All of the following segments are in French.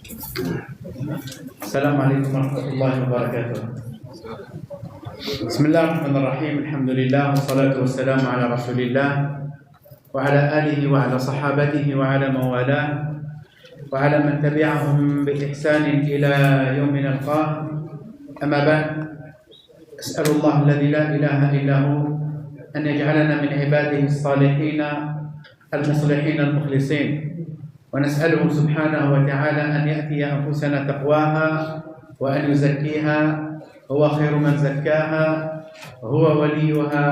السلام عليكم ورحمة الله وبركاته. بسم الله الرحمن الرحيم. الحمد لله والصلاة والسلام على رسول الله وعلى آله وعلى صحابته وعلى من والاه وعلى من تبعهم بإحسان إلى يوم نلقاه. أما بعد، أسأل الله الذي لا إله إلا هو أن يجعلنا من عباده الصالحين المصلحين المخلصين، ونسأله سبحانه وتعالى أن يأتي أنفسنا تقواها وأن يزكيها، هو خير من زكاها، هو وليها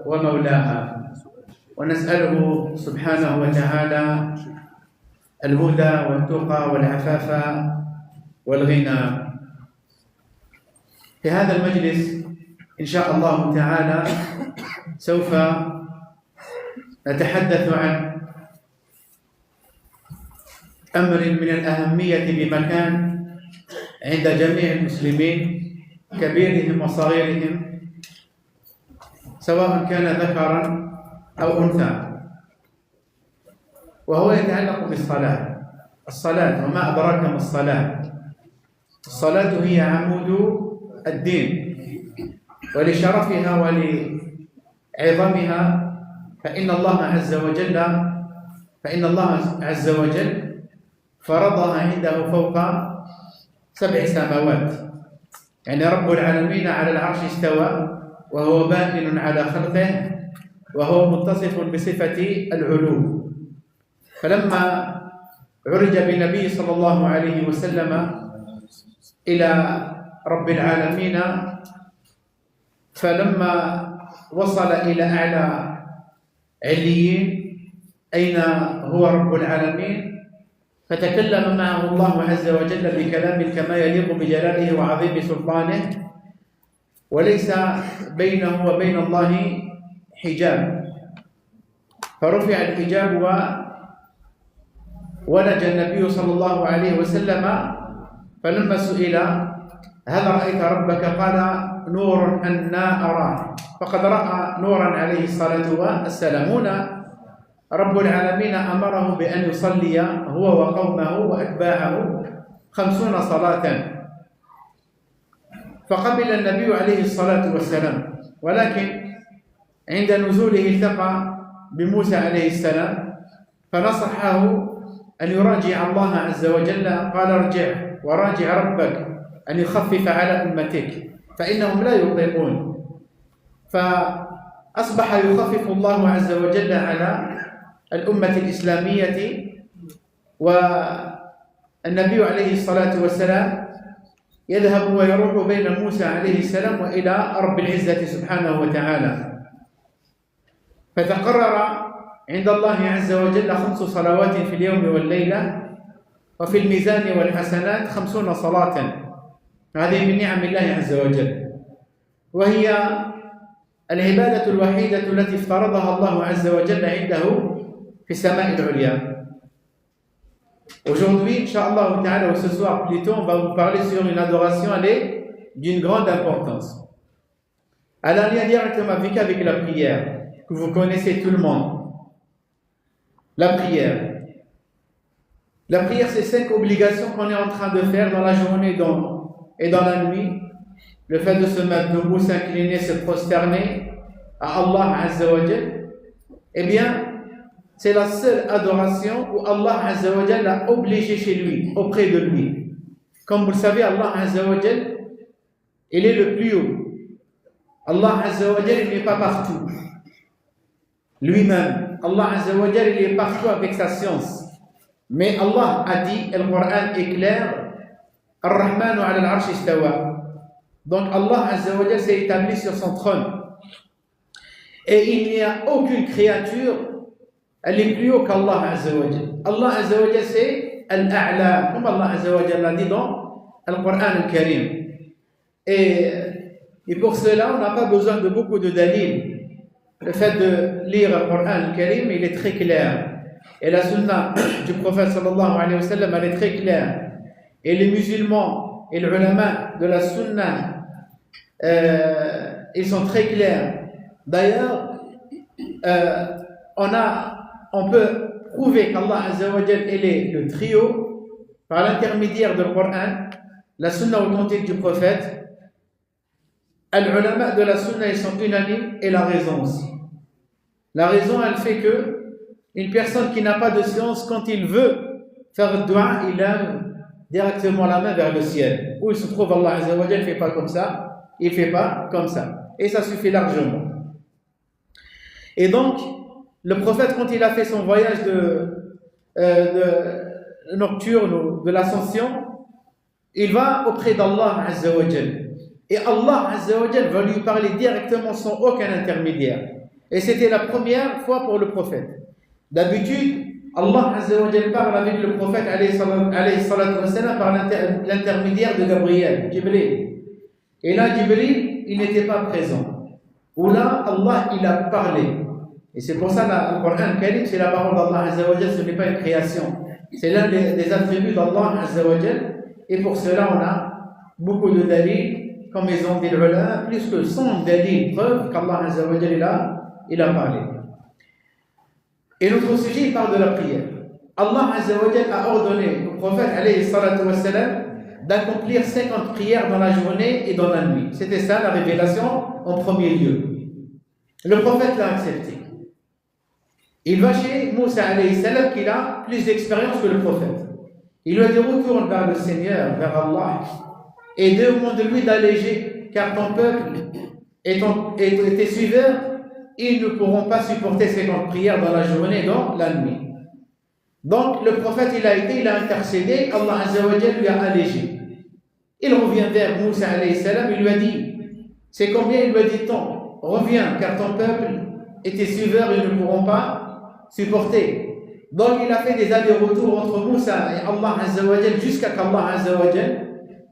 ومولاها. ونسأله سبحانه وتعالى الهدى والتقى والعفاف والغنى. في هذا المجلس إن شاء الله تعالى سوف نتحدث عن أمر من الأهمية بمكان عند جميع المسلمين كبيرهم وصغيرهم، سواء كان ذكرا أو أنثى، وهو يتعلق بالصلاة. الصلاة، وما أدراك ما الصلاة؟ الصلاة هي عمود الدين، ولشرفها ولعظمها فإن الله عز وجل فرضها عنده فوق 7 سماوات. يعني رب العالمين على العرش استوى وهو بائن على خلقه وهو متصف بصفة العلو. فلما عرج بالنبي صلى الله عليه وسلم إلى رب العالمين، فلما وصل إلى أعلى عليين أين هو رب العالمين، فتكلم معه الله عز وجل بكلام كما يليق بجلاله وعظيم سلطانه، وليس بينه وبين الله حجاب، فرفع الحجاب ولج النبي صلى الله عليه وسلم. فلما سئل هل رأيت ربك؟ قال نور أنا أراه. فقد رأى نورا عليه الصلاة والسلام. هنا رب العالمين أمره بأن يصلي هو وقومه وأتباعه 50 صلاة، فقبل النبي عليه الصلاة والسلام. ولكن عند نزوله التقى بموسى عليه السلام فنصحه أن يراجع الله عز وجل، قال ارجع وراجع ربك أن يخفف على أمتك فإنهم لا يطيقون. فأصبح يخفف الله عز وجل على الأمة الإسلامية، والنبي عليه الصلاة والسلام يذهب ويروح بين موسى عليه السلام وإلى رب العزة سبحانه وتعالى. فتقرر عند الله عز وجل 5 صلوات في اليوم والليلة، وفي الميزان والحسنات 50 صلاة. هذه من نعم الله عز وجل، وهي العبادة الوحيدة التي افترضها الله عز وجل عنده في السماء العليا. Aujourd'hui, Inch'Allah Ta'ala, ou ce soir plutôt, on va vous parler sur une adoration, elle est d'une grande importance. Elle a un lien directement avec la prière, que vous connaissez tout le monde. La prière. La prière, c'est 5 obligations qu'on est en train de faire dans la journée et dans la nuit. Le fait de se mettre debout, s'incliner, se prosterner à Allah Azza wa Jal, eh bien, c'est la seule adoration où Allah Azza wa Jal l'a obligé chez lui, auprès de lui. Comme vous le savez, Allah Azza wa Jal, il est le plus haut. Allah Azza wa Jal, il n'est pas partout. Lui-même, Allah Azza wa Jal, il est partout avec sa science. Mais Allah a dit, le Coran est clair, Ar-Rahmanu ala al-Arsh istawa. Donc Allah Azza wa Jal s'est établi sur son trône. Et il n'y a aucune créature, elle est plus haut qu'Allah Azza wa Jal. Allah Azza wa Jal c'est Al-A'la, comme Allah Azza wa Jal l'a dit dans le Coran al-Karim. Et pour cela, on n'a pas besoin de beaucoup de dalil. Le fait de lire le Coran al-Karim, il est très clair. Et la sunna du prophète sallallahu alayhi wa sallam, elle est très claire. Et les musulmans et les ulama de la sunna, ils sont très clairs. D'ailleurs, on peut prouver qu'Allah Azza wa Jal est le trio par l'intermédiaire du Coran, la sunna authentique du prophète, les ulama de la sunna ils sont unanimes et la raison aussi. La raison elle fait que une personne qui n'a pas de science, quand il veut faire le dua, il lève directement la main vers le ciel. Où il se trouve, Allah Azza wa Jalla ne fait pas comme ça, il ne fait pas comme ça. Et ça suffit largement. Et donc, le prophète, quand il a fait son voyage nocturne, de l'ascension, il va auprès d'Allah Azza wa Jalla. Et Allah Azza wa Jalla va lui parler directement sans aucun intermédiaire. Et c'était la première fois pour le prophète. D'habitude, Allah Azza wa Jalla parle avec le prophète alayhi salatu wassalam par l'intermédiaire de Gabriel, Jibril. Et là, Jibril, il n'était pas présent. Ou là, Allah, il a parlé. Et c'est pour ça que le Coran Karim, c'est la parole d'Allah Azza wa Jalla, ce n'est pas une création. C'est l'un des attributs d'Allah Azza wa Jalla. Et pour cela, on a beaucoup de dalils, comme ils ont dit le ulama, plus que 100 dalils, preuves qu'Allah Azza wa Jalla, il a parlé. Et notre sujet, il parle de la prière. Allah Azza wa Jalla a ordonné au prophète alayhi salatu wassalam d'accomplir 50 prières dans la journée et dans la nuit. C'était ça la révélation en premier lieu. Le prophète l'a accepté. Il va chez Moussa alayhi salam qui a plus d'expérience que le prophète. Il lui a dit retourne vers le Seigneur, vers Allah, et demande de lui d'alléger, car ton peuple et tes suiveurs, ils ne pourront pas supporter 50 prières dans la journée et dans la nuit. Donc le prophète il a intercédé, Allah Azza wa Jalla lui a allégé. Il revient vers Moussa alayhi salam, il lui a dit, c'est combien? Il lui a dit tant, reviens, car ton peuple et tes suiveurs, ils ne pourront pas supporter. Donc il a fait des allers-retours entre Moussa et Allah Azza wa Jalla jusqu'à qu'Allah Azza wa Jalla,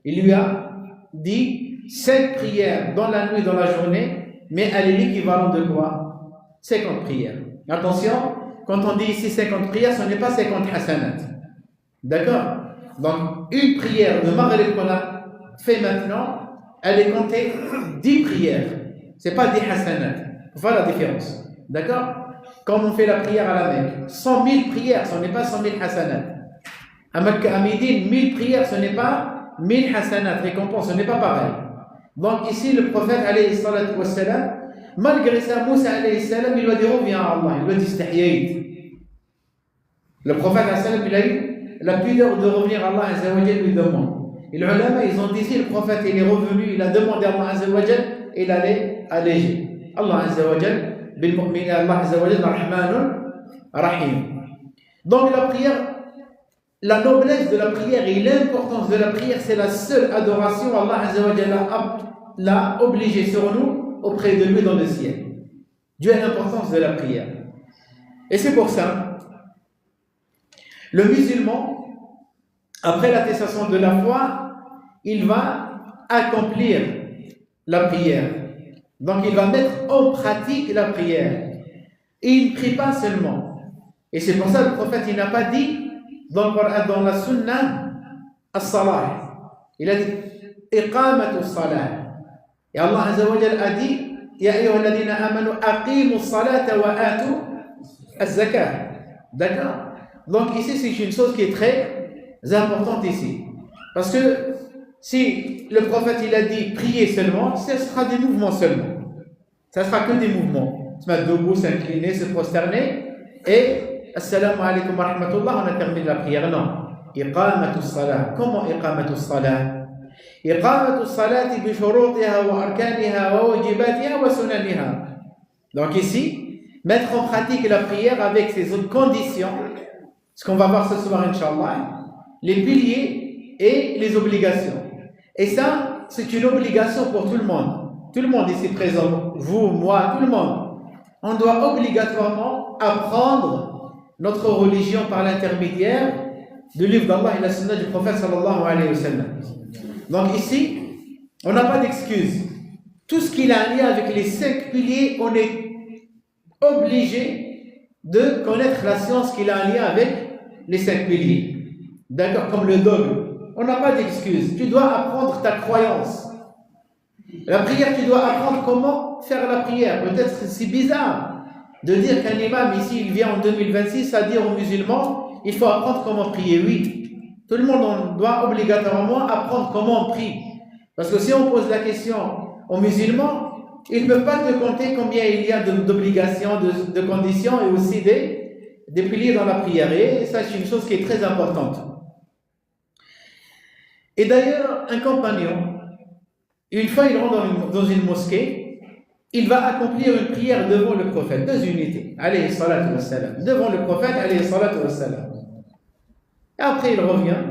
il lui a dit 5 prières dans la nuit, dans la journée, mais elle est l'équivalent de quoi? 50 prières. Attention, quand on dit ici 50 prières, ce n'est pas 50 hasanat. D'accord? Donc, une prière de Maghrib qu'on a fait maintenant, elle est comptée 10 prières. Ce n'est pas 10 hasanat. Il faut voir la différence. D'accord? Quand on fait la prière à la Mecque, 100 000 prières, ce n'est pas 100 000 hasanat. À Mecca, à Médine, 1000 prières, ce n'est pas 1000 hasanat, récompense, ce n'est pas pareil. Donc ici, le prophète, alayhi salatu wassalam, malgré ça, Moussa, alayhi salam, il lui a dit reviens à Allah, il lui a dit istahyayt. Le prophète, alayhi salam, il a eu la pudeur de revenir à Allah, Azza wa Jalla lui demande. Et les ulama, ils ont dit si le prophète, il est revenu, il a demandé à Allah, Azza wa Jalla, et il allait alléger. Allah, Azza wa Jalla, bil mu'minin, Allah, Azza wa Jalla, rahmanun, rahim. Donc la prière, la noblesse de la prière et l'importance de la prière, c'est la seule adoration Allah Azza wa Jalla l'a obligé sur nous auprès de lui dans le ciel. Dieu a l'importance de la prière. Et c'est pour ça, le musulman, après l'attestation de la foi, il va accomplir la prière. Donc il va mettre en pratique la prière. Et il ne prie pas seulement. Et c'est pour ça que le prophète, il n'a pas dit dans la sunna as-salah. Il a dit iqamatu as-salah. Et Allah Azza wa Jalla a dit ya ayyuhalladhina amanu aqimu as-salata wa atu az-zakah. D'accord? Donc ici c'est une chose qui est très importante ici. Parce que si le prophète il a dit prier seulement, ce sera des mouvements seulement. Ça sera que des mouvements. Se mettre debout, s'incliner, se prosterner et Assalamu alaikum wa rahmatullah, on a terminé la prière. Non. Iqamatu as-salah. Comment iqamatu as-salah? Iqamatu as-salati bi shurutiha wa arkaniha wa wajibatiha wa sunaniha. Donc ici, mettre en pratique la prière avec ses autres conditions, ce qu'on va voir ce soir, Inch'Allah, les piliers et les obligations. Et ça, c'est une obligation pour tout le monde. Tout le monde ici présent, vous, moi, tout le monde. On doit obligatoirement apprendre notre religion par l'intermédiaire du livre d'Allah et la sunna du prophète sallallahu alayhi wa sallam. Donc ici, on n'a pas d'excuse. Tout ce qui a un lien avec les 5 piliers, on est obligé de connaître la science qui a un lien avec les 5 piliers. D'accord? Comme le dogme. On n'a pas d'excuse. Tu dois apprendre ta croyance. La prière, tu dois apprendre comment faire la prière. Peut-être que c'est bizarre de dire qu'un imam ici, il vient en 2026 à dire aux musulmans, il faut apprendre comment prier. Oui, Tout le monde doit obligatoirement apprendre comment on prie. Parce que si on pose la question aux musulmans, ils ne peuvent pas te compter combien il y a d'obligations, de conditions et aussi des piliers dans la prière. Et ça, c'est une chose qui est très importante. Et d'ailleurs, un compagnon, une fois il rentre dans une mosquée, il va accomplir une prière devant le prophète, 2 unités, alayhi salatu wassalam, devant le prophète, alayhi salatu wassalam. Et après il revient,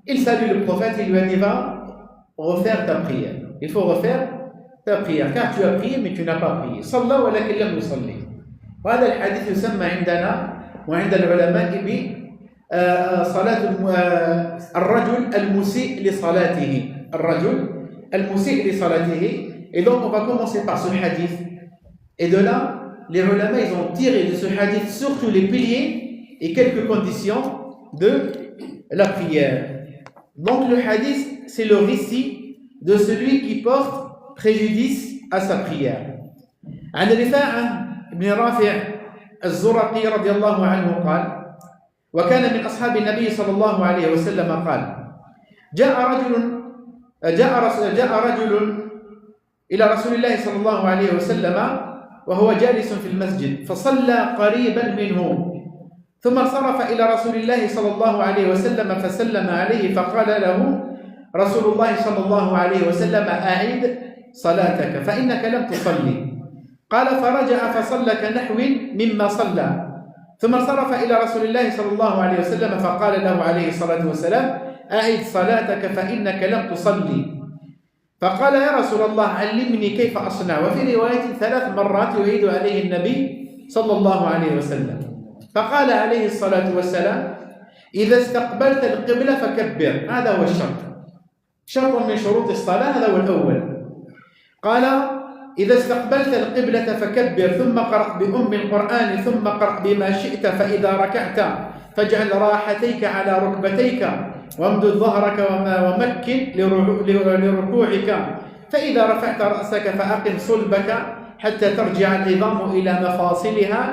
il salue le prophète, il lui dit va refaire ta prière. Il faut refaire ta prière, car tu as prié mais tu n'as pas prié. صلى ولكن لم يصلي. وهذا الحديث يسمى عندنا وعند العلماء بصلاة الرجل المسيء لصلاته. الرجل المسيء لصلاته. Et donc on va commencer par ce hadith. Et de là, les ulama ils ont tiré de ce hadith surtout les piliers et quelques conditions de la prière. Donc le hadith, c'est le récit de celui qui porte préjudice à sa prière. عن رفاعة بن رافع الزرقي رضي الله عنه قال: وكان من أصحاب النبي صلى الله عليه وسلم قال: جاء رجل إلى رسول الله صلى الله عليه وسلم وهو جالس في المسجد فصلى قريبا منه ثم انصرف إلى رسول الله صلى الله عليه وسلم فسلم عليه فقال له رسول الله صلى الله عليه وسلم: أعد صلاتك فإنك لم تصلي. قال: فرجع فصلى كنحو مما صلى ثم انصرف إلى رسول الله صلى الله عليه وسلم فقال له عليه الصلاة والسلام: أعد صلاتك فإنك لم تصلي. فقال: يا رسول الله علمني كيف أصنع. وفي رواية 3 مرات يعيد عليه النبي صلى الله عليه وسلم. فقال عليه الصلاة والسلام: إذا استقبلت القبلة فكبر. هذا هو الشرط، شرط من شروط الصلاة، هذا هو الأول. قال: إذا استقبلت القبلة فكبر ثم قرأ بأم القرآن ثم قرأ بما شئت فإذا ركعت فاجعل راحتيك على ركبتيك وامدد ظهرك ومكن لركوعك فإذا رفعت رأسك فأقم صلبك حتى ترجع العظام إلى مفاصلها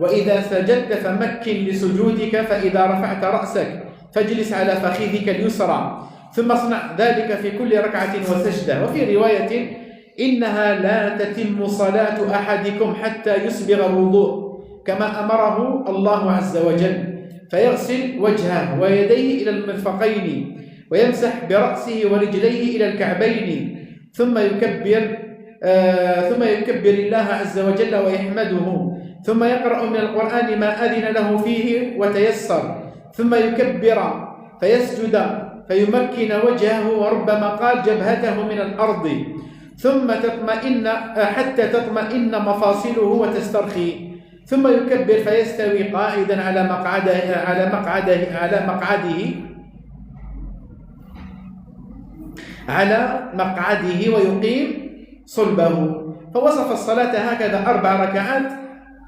وإذا سجدت فمكن لسجودك فإذا رفعت رأسك فاجلس على فخذك اليسرى ثم اصنع ذلك في كل ركعة وسجدة. وفي رواية: إنها لا تتم صلاة أحدكم حتى يسبغ الوضوء كما أمره الله عز وجل فيغسل وجهه ويديه إلى المرفقين ويمسح برأسه ورجليه إلى الكعبين ثم يكبر الله عز وجل ويحمده ثم يقرأ من القرآن ما أذن له فيه وتيسر ثم يكبر فيسجد فيمكن وجهه وربما قال جبهته من الأرض ثم تطمئن حتى تطمئن مفاصله وتسترخي ثم يكبر فيستوي قاعدا على مقعده ويقيم صلبه. فوصف الصلاة هكذا 4 ركعات،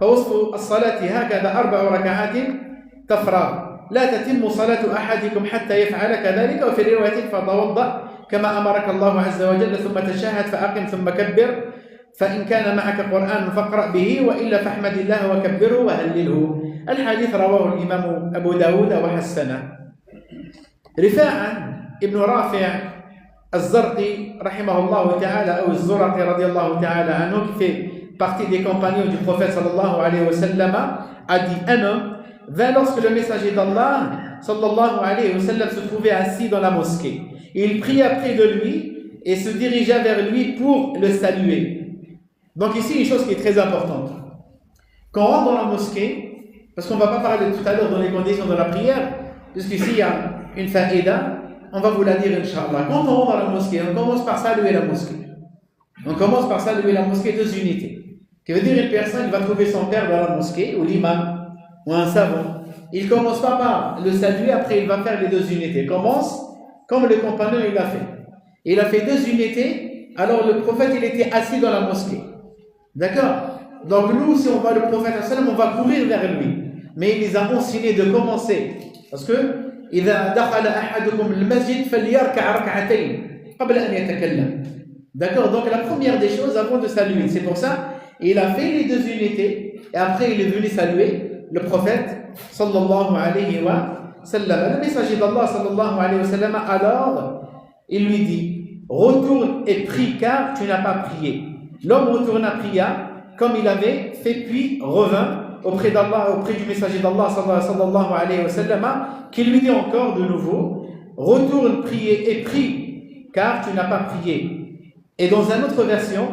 فوصف الصلاة هكذا 4 ركعات تفرغ. لا تتم صلاة أحدكم حتى يفعل كذلك. وفي رواية: فتوضأ كما أمرك الله عز وجل ثم تشهد فأقم ثم كبر فإن كان معك قرآن فاقرأ به وإلا فاحمد الله وكبره وهلله. الحديث رواه الإمام أبو داود وحسنه. رفاعة ابن رافع الزرقي رحمه الله تعالى أو الزرقي رضي الله تعالى عنه qui fait partie des compagnons du prophète sallallahu alayhi wa sallam a dit: un homme vint lorsque le messager d'Allah sallallahu alayhi wa sallam se trouvait assis dans la mosquée. Il pria près de lui et se dirigea vers lui pour le saluer. Donc ici, une chose qui est très importante. Quand on rentre dans la mosquée, parce qu'on ne va pas parler tout à l'heure dans les conditions de la prière, puisqu'ici il y a une faïda, on va vous la dire Inch'Allah. Quand on rentre dans la mosquée, on commence par saluer la mosquée. On commence par saluer la mosquée 2 unités. Ce qui veut dire une personne va trouver son père dans la mosquée, ou l'imam, ou un savant. Il ne commence pas par le saluer, après il va faire les 2 unités. Il commence comme le compagnon il l'a fait. Il a fait 2 unités, alors le prophète il était assis dans la mosquée. D'accord? Donc nous, si on voit le prophète, on va courir vers lui. Mais il les a enseigné de commencer. Parce que إذا دخل أحدكم المسجد فليركع ركعتين قبل أن يتكلم. D'accord? Donc la première des choses avant de saluer. C'est pour ça il a fait les 2 unités et après il est venu saluer le prophète sallallahu alayhi wa sallam. Le messager d'Allah sallallahu alayhi wa sallam, alors, il lui dit, retourne et prie car tu n'as pas prié. L'homme retourna, pria comme il avait fait, puis revint auprès d'Allah, auprès du messager d'Allah sallallahu alayhi wa sallam, qui lui dit encore de nouveau, retourne prier et prie car tu n'as pas prié. Et dans une autre version,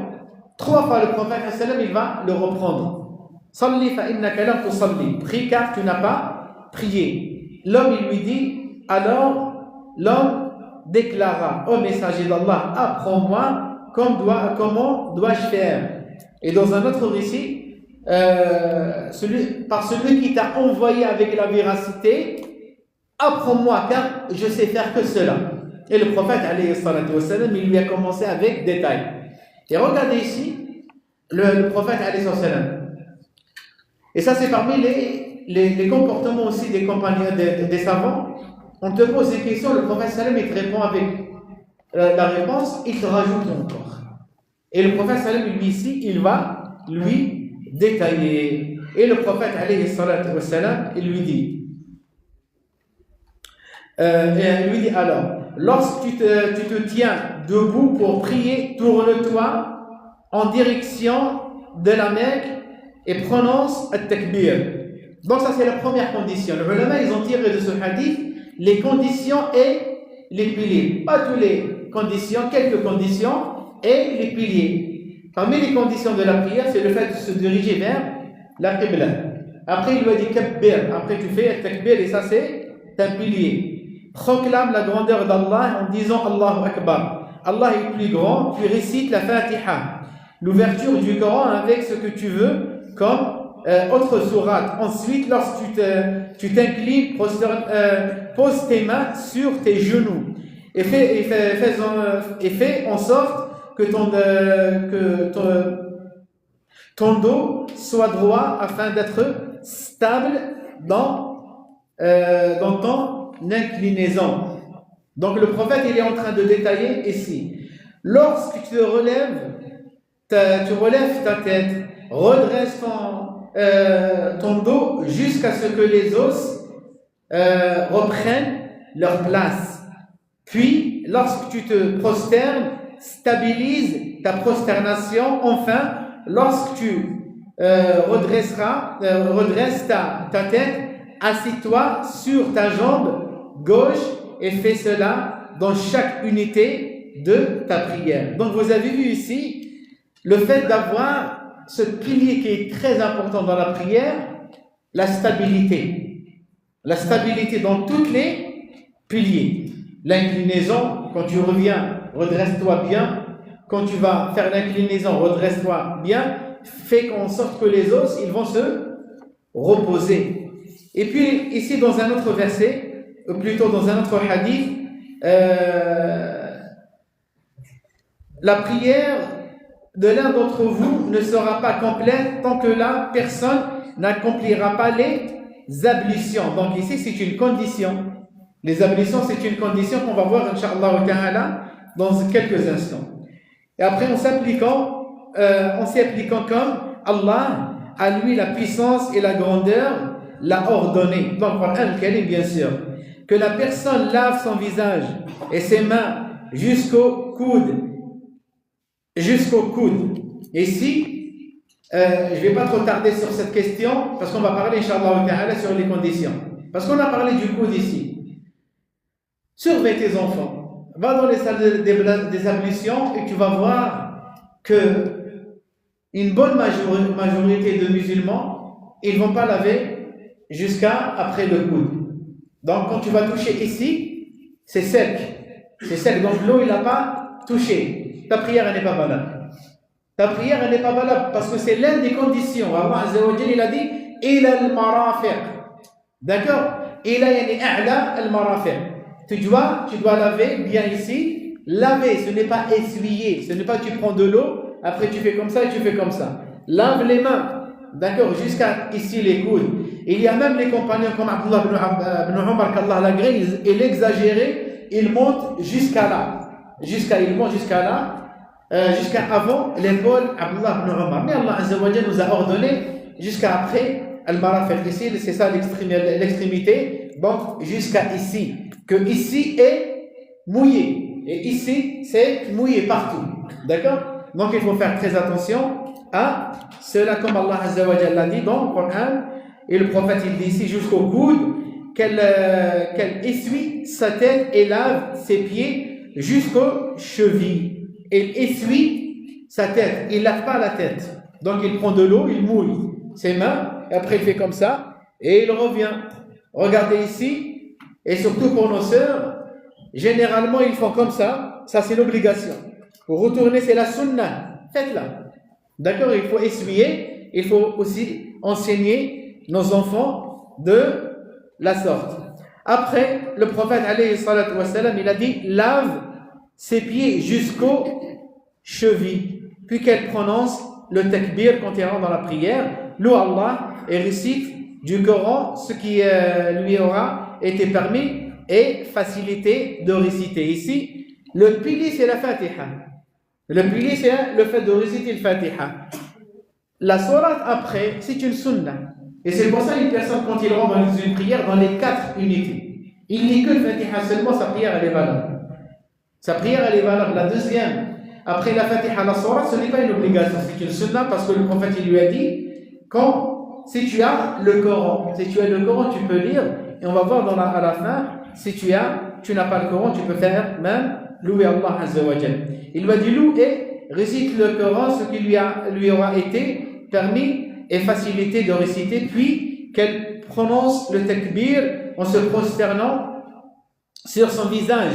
3 fois le prophète sallam, il va le reprendre. Salli fa innaka lam tusalli, prie car tu n'as pas prié. L'homme, il lui dit, alors l'homme déclara, ô messager d'Allah, apprends-moi comment dois-je faire. Et dans un autre récit, par celui qui t'a envoyé avec la véracité, apprends-moi car je sais faire que cela. Et le prophète alayhi salatu wassalam, il lui a commencé avec détail. Et regardez ici le prophète alayhi salatu wassalam. Et ça, c'est parmi les comportements aussi des compagnons des savants. On te pose des questions, le prophète sallam, il te répond avec la réponse, il te rajoute encore. Et le prophète sallam, lui ici, il va lui détailler. Et le prophète alayhi salatu wassalam, il lui dit, alors, lorsque tu te tiens debout pour prier, tourne-toi en direction de la Mecque et prononce at-takbir. Donc ça, c'est la première condition. Les ulama, ils ont tiré de ce hadith les conditions et les piliers. Pas toutes les conditions, quelques conditions et les piliers. Parmi les conditions de la prière, c'est le fait de se diriger vers la qibla. Après, il lui a dit kabbir. Après, tu fais at-takbir et ça, c'est un pilier. Proclame la grandeur d'Allah en disant Allahu Akbar. Allah est plus grand, tu récites la Fatiha. L'ouverture du Coran avec ce que tu veux, comme autre sourate. Ensuite, lorsque tu t'inclines, pose tes mains sur tes genoux et fais en sorte que ton dos soit droit afin d'être stable dans ton inclinaison. Donc le prophète, il est en train de détailler ici. Lorsque tu relèves ta tête, redresse ton dos jusqu'à ce que les os reprennent leur place. Puis, lorsque tu te prosternes, stabilise ta prosternation. Enfin, lorsque tu redresses ta tête, assis-toi sur ta jambe gauche et fais cela dans chaque unité de ta prière. Donc, vous avez vu ici le fait d'avoir ce pilier qui est très important dans la prière, la stabilité. La stabilité dans tous les piliers. L'inclinaison, quand tu reviens, redresse-toi bien. Quand tu vas faire l'inclinaison, redresse-toi bien. Fais en sorte que les os, ils vont se reposer. Et puis, ici, dans un autre verset, ou plutôt dans un autre hadith, la prière de l'un d'entre vous ne sera pas complète tant que la personne n'accomplira pas les ablutions. Donc ici, c'est une condition. Les ablutions, c'est une condition qu'on va voir, Inch'Allah ta'ala, dans quelques instants. Et après, en s'appliquant comme Allah, à lui la puissance et la grandeur, l'a ordonné. Donc, Al-Karim, bien sûr, que la personne lave son visage et ses mains jusqu'au coude. Et ici, je ne vais pas trop tarder sur cette question parce qu'on va parler, Inch'Allah ta'ala, sur les conditions. Parce qu'on a parlé du coude ici. Surveille tes enfants. Va dans les salles des ablutions et tu vas voir que une bonne majorité de musulmans, ils ne vont pas laver jusqu'à après le coude. Donc, quand tu vas toucher ici, c'est sec. Donc, l'eau, il n'a pas touché. Ta prière, elle n'est pas valable. Ta prière, elle n'est pas valable parce que c'est l'une des conditions. Allah Azza wa Jalla, il a dit ila al-marafiq. D'accord? Ila yani a'la al-marafiq. Tu dois laver bien ici. Laver, ce n'est pas essuyer. Ce n'est pas tu prends de l'eau, après tu fais comme ça et tu fais comme ça. Lave les mains. D'accord? Jusqu'à ici les coudes. Il y a même les compagnons comme Abdullah ibn Umar, qu'Allah l'a gré, il exagérait, il monte jusqu'à là. Jusqu'à avant l'épaule Abdullah ibn Umar. Mais Allah Azza wa Jalla nous a ordonné jusqu'à après al-marafiq. Ici, c'est ça l'extrémité donc jusqu'à ici, que ici est mouillé, et ici c'est mouillé partout, d'accord? Donc il faut faire très attention à cela, comme Allah Azza wa Jalla l'a dit dans le Coran, et le prophète il dit ici jusqu'au coude, qu'elle essuie sa tête et lave ses pieds jusqu'aux chevilles. Elle essuie sa tête, il ne lave pas la tête. Donc il prend de l'eau, il mouille ses mains, et après il fait comme ça, et il revient. Regardez ici, et surtout pour nos sœurs, généralement ils font comme ça c'est l'obligation. Pour retourner, c'est la sunna, faites-la. D'accord, il faut essuyer, il faut aussi enseigner nos enfants de la sorte. Après, le prophète alayhi salatu wassalam, il a dit lave ses pieds jusqu'aux chevilles, puis qu'elle prononce le takbir quand elle rentre dans la prière, loue Allah et récite du Coran ce qui lui aura été permis et facilité de réciter. Ici, le pilier c'est la Fatiha. Le pilier c'est le fait de réciter le Fatiha. La sourate après, c'est une sunna. Et c'est pour ça une personne, quand il rentre dans une prière, dans les 4 unités, il lit que le Fatiha seulement, sa prière elle est valable. Sa prière elle est valable. La deuxième, après la Fatiha, la sourate, ce n'est pas une obligation, c'est une sunna parce que le prophète il lui a dit, si tu as le Coran, tu peux lire, et on va voir à la fin, si tu n'as pas le Coran, tu peux faire même louer Allah Azza wa Jalla. Il lui a dit loue et récite le Coran, ce qui lui aura été permis et facilité de réciter, puis qu'elle prononce le takbir en se prosternant sur son visage.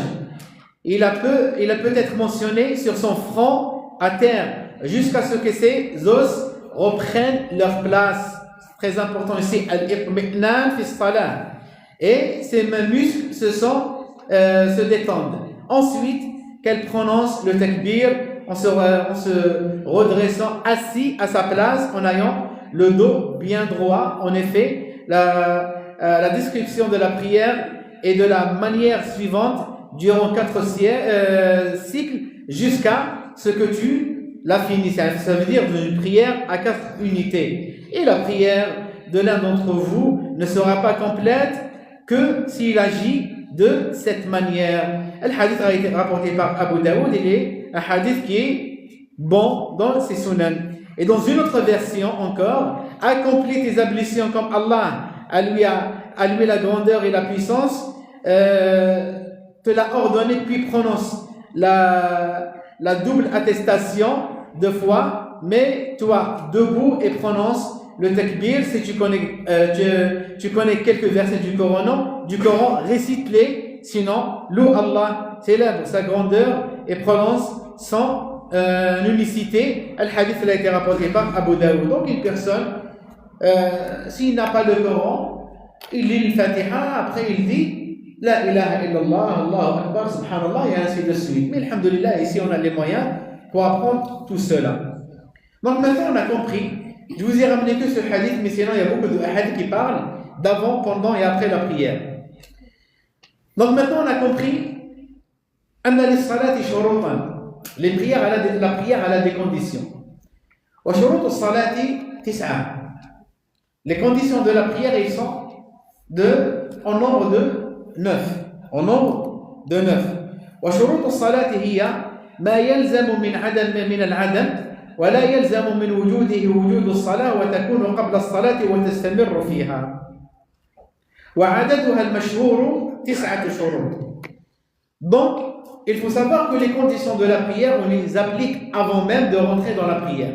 Il a peut-être mentionné sur son front à terre, jusqu'à ce que ses os reprennent leur place. C'est très important ici, al-iqmi'nan fi salah. Et ses muscles se détendent. Ensuite, qu'elle prononce le takbir en se redressant assis à sa place, en ayant le dos bien droit. En effet, la description de la prière est de la manière suivante durant 4 cycles jusqu'à ce que tu la finisses. Ça veut dire une prière à 4 unités. Et la prière de l'un d'entre vous ne sera pas complète que s'il agit de cette manière. Le hadith a été rapporté par Abu Daoud, il est un hadith qui est bon dans ses sunan. Et dans une autre version encore, accomplis tes ablutions comme Allah a lui la grandeur et la puissance, te l'a ordonné, puis prononce la double attestation 2 fois, mais toi debout et prononce le takbir. Si tu connais quelques versets du Coran, récite-les, sinon loue Allah, célèbre sa grandeur et prononce son unicité. Al-Hadith a été rapporté par Abu Daoud. Donc une personne, s'il n'a pas le Coran, il lit le Fatiha, après il dit La ilaha illallah, Allahu Akbar, subhanallah, et ainsi de suite. Mais alhamdulillah, ici on a les moyens pour apprendre tout cela. Donc maintenant on a compris. Je vous ai ramené que ce hadith, mais sinon il y a beaucoup de hadiths qui parlent d'avant, pendant et après la prière. Donc maintenant on a compris anna lis-salati shurutan. La prière elle a des conditions. Wa shurut as-salati 9. Les conditions de la prière ils sont en nombre de 9. En nombre de 9. Wa shurut as-salati hiya ma yalzamu min al-'adam ولا يلزم من وجوده وجود الصلاة وتكون قبل الصلاة وتستمر فيها وعددها المشهور 9 شروط. Donc, il faut savoir que les conditions de la prière, on les applique avant même de rentrer dans la prière.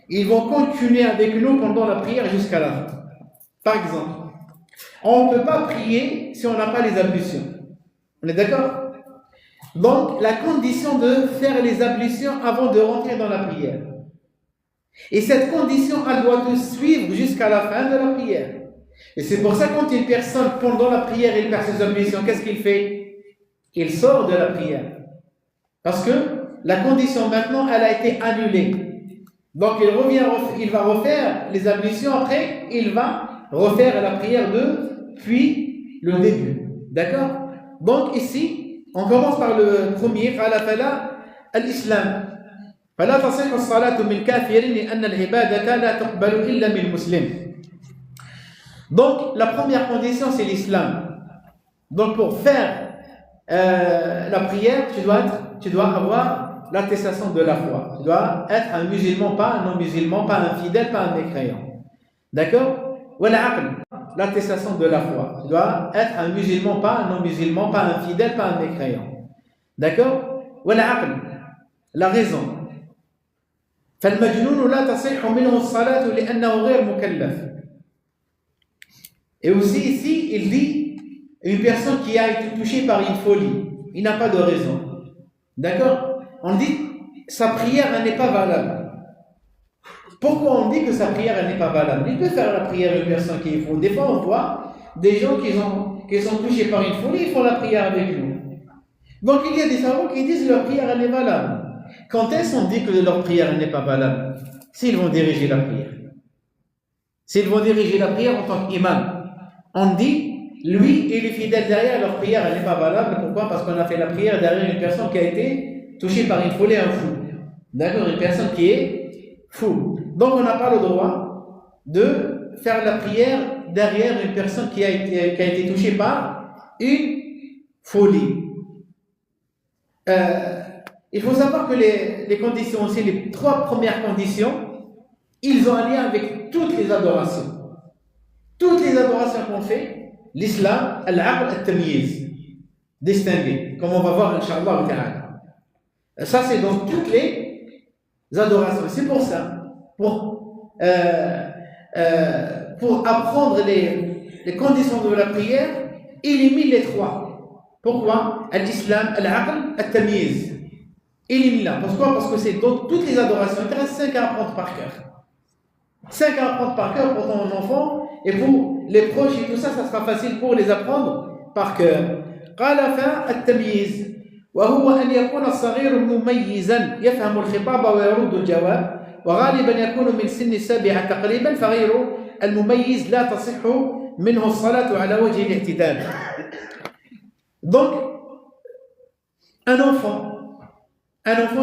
Ils vont continuer avec nous pendant la prière jusqu'à la fin. Par exemple, on ne peut pas prier si on n'a pas les ablutions. On est d'accord? Donc, la condition de faire les ablutions avant de rentrer dans la prière. Et cette condition, elle doit te suivre jusqu'à la fin de la prière. Et c'est pour ça que quand une personne, pendant la prière, il perd ses ablutions, qu'est-ce qu'il fait? Il sort de la prière. Parce que la condition maintenant, elle a été annulée. Donc il va refaire les ablutions, après, il va refaire la prière depuis le début. D'accord? Donc ici, on commence par le premier, al-Islam. فلا تصح الصلاة من كافر لأن العبادة لا تقبل إلا من مسلم. Donc la première condition c'est l'islam. Donc pour faire la prière, tu dois avoir l'attestation de la foi. Tu dois être un musulman, pas un non-musulman, pas un fidèle, pas un mécréant. D'accord? L'attestation de la foi. Tu dois être un musulman, pas un non-musulman, pas un fidèle, pas un mécréant. D'accord? La raison. فالمجنون لا تصح منه الصلاة لأنه غير مكلف. Et aussi ici, il dit une personne qui a été touchée par une folie. Il n'a pas de raison. D'accord? On dit sa prière n'est pas valable. Pourquoi on dit que sa prière n'est pas valable? Il peut faire la prière une personne qui est folle. Des fois, on voit des gens qui sont touchés par une folie, ils font la prière avec nous. Donc, il y a des savants qui disent que leur prière elle est valable. Quand est-ce qu'on dit que leur prière n'est pas valable? S'ils vont diriger la prière. S'ils vont diriger la prière en tant qu'imam, on dit, lui et les fidèles derrière, leur prière elle n'est pas valable. Pourquoi? Parce qu'on a fait la prière derrière une personne qui a été touchée par une folie, un fou. D'accord? Une personne qui est fou. Donc, on n'a pas le droit de faire la prière derrière une personne qui a été touchée par une folie. Il faut savoir que les conditions aussi, les 3 premières conditions, ils ont un lien avec toutes les adorations. Toutes les adorations qu'on fait, l'islam, al-aql, al-tamyiz, distingué, comme on va voir, Inch'Allah ta'ala. Ça, c'est dans toutes les adorations. C'est pour ça, pour apprendre les conditions de la prière, élimine les 3. Pourquoi? L'islam, al-aql, al-tamyiz. Élimine-la. Pourquoi? Parce que c'est dans toutes les adorations. Il te reste 5 à apprendre par cœur. 5 à apprendre par cœur pour ton enfant et pour les proches et tout ça, ça sera facile pour les apprendre par cœur. قال فالتمييز وهو أن يكون الصغير مميزا يفهم الخطاب ويرد الجواب وغالبا يكون من سن 7 تقريبا فغير المميز لا تصح منه الصلاة على وجه الاعتدال. Donc un enfant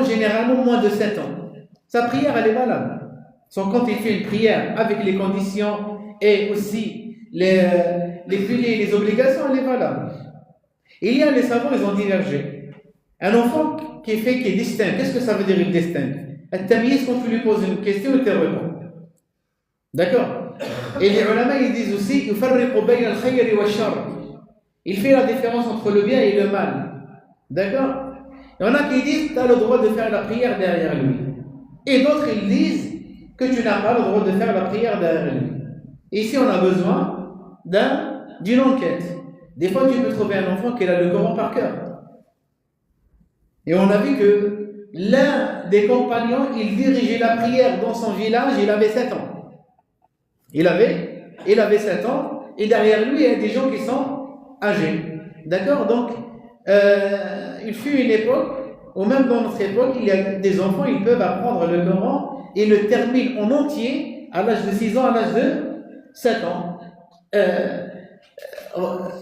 généralement moins de 7 ans, sa prière elle est valable. Quand il fait une prière avec les conditions et aussi les piliers et les obligations, elle est valable. Il y a les savants, ils ont divergé. Un enfant qui est distinct, qu'est-ce que ça veut dire il distinct? Al-tamyiz, quand tu lui poses une question, il te répond. D'accord? Et les ulama, ils disent aussi yufarriqu bayna al-khayri wa ash-sharr. Il fait la différence entre le bien et le mal. D'accord? Il y en a qui disent tu as le droit de faire la prière derrière lui. Et d'autres, ils disent que tu n'as pas le droit de faire la prière derrière lui. Ici, on a besoin d'une enquête. Des fois, tu peux trouver un enfant qui a le Coran par cœur. Et on a vu que l'un des compagnons, il dirigeait la prière dans son village, il avait 7 ans. Il avait 7 ans, et derrière lui, il y a des gens qui sont âgés. D'accord? Donc, il fut une époque, ou même dans notre époque, il y a des enfants, ils peuvent apprendre le Coran et le terminent en entier à l'âge de 6 ans, à l'âge de 7 ans.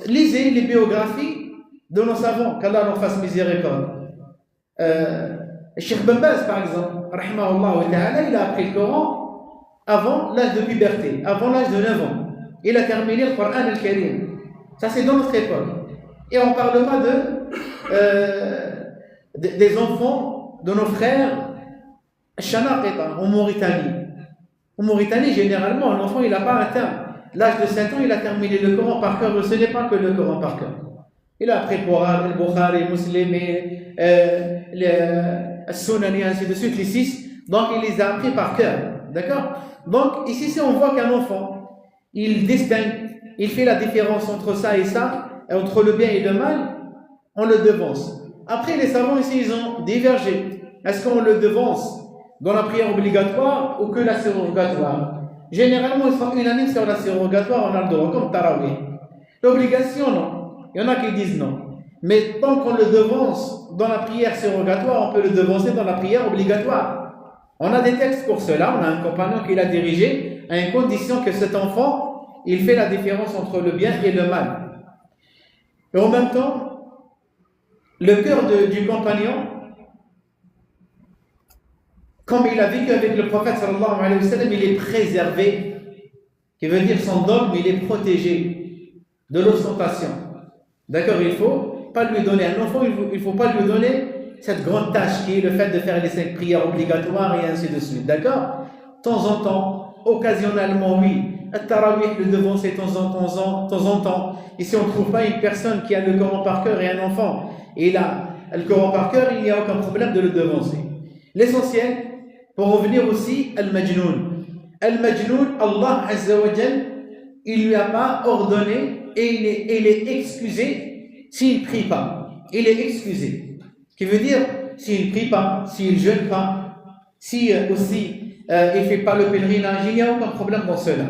Lisez les biographies de nos savants, qu'Allah leur fasse miséricorde. Cheikh Ben Baz, par exemple, rahimahullah ta'ala, il a appris le Coran avant l'âge de puberté, avant l'âge de 9 ans. Il a terminé le Coran al-Karim. Ça, c'est dans notre époque. Et on parle pas des enfants de nos frères Shanaqita en Mauritanie. En Mauritanie, généralement, un enfant, il n'a pas atteint l'âge de 7 ans, il a terminé le Coran par cœur. Ce n'est pas que le Coran par cœur. Il a appris le Coran, le Bukhari, le Muslim, le Sunani, ainsi de suite, les 6. Donc, il les a appris par cœur. D'accord? Donc, ici, si on voit qu'un enfant, il distingue, il fait la différence entre ça et ça, entre le bien et le mal, on le devance. Après, les savants ici, ils ont divergé. Est-ce qu'on le devance dans la prière obligatoire ou que la surrogatoire? Généralement, ils sont unanimes sur la surrogatoire, on a le droit, comme Tarawih. L'obligation, non. Il y en a qui disent non. Mais tant qu'on le devance dans la prière surrogatoire, on peut le devancer dans la prière obligatoire. On a des textes pour cela. On a un compagnon qui l'a dirigé à une condition que cet enfant, il fait la différence entre le bien et le mal. Et en même temps, le cœur du compagnon, comme il a vécu avec le prophète sallallahu alayhi wa sallam, il est préservé, qui veut dire son dogme, il est protégé de l'ostentation. D'accord, il ne faut pas lui donner un enfant, il faut pas lui donner cette grande tâche qui est le fait de faire les 5 prières obligatoires et ainsi de suite. D'accord? De temps en temps, occasionnellement, oui. At-Tarawih, le devancer de temps en temps. Et si on ne trouve pas une personne qui a le Coran par cœur et un enfant, et là, le Coran par cœur, il n'y a aucun problème de le devancer. L'essentiel, pour revenir aussi, Al-Majnoun. Al-Majnoun, Allah Azza wa Jal, il ne lui a pas ordonné et il est excusé s'il ne prie pas. Il est excusé. Ce qui veut dire, s'il ne prie pas, s'il ne jeûne pas, si aussi il ne fait pas le pèlerinage, il n'y a aucun problème dans cela.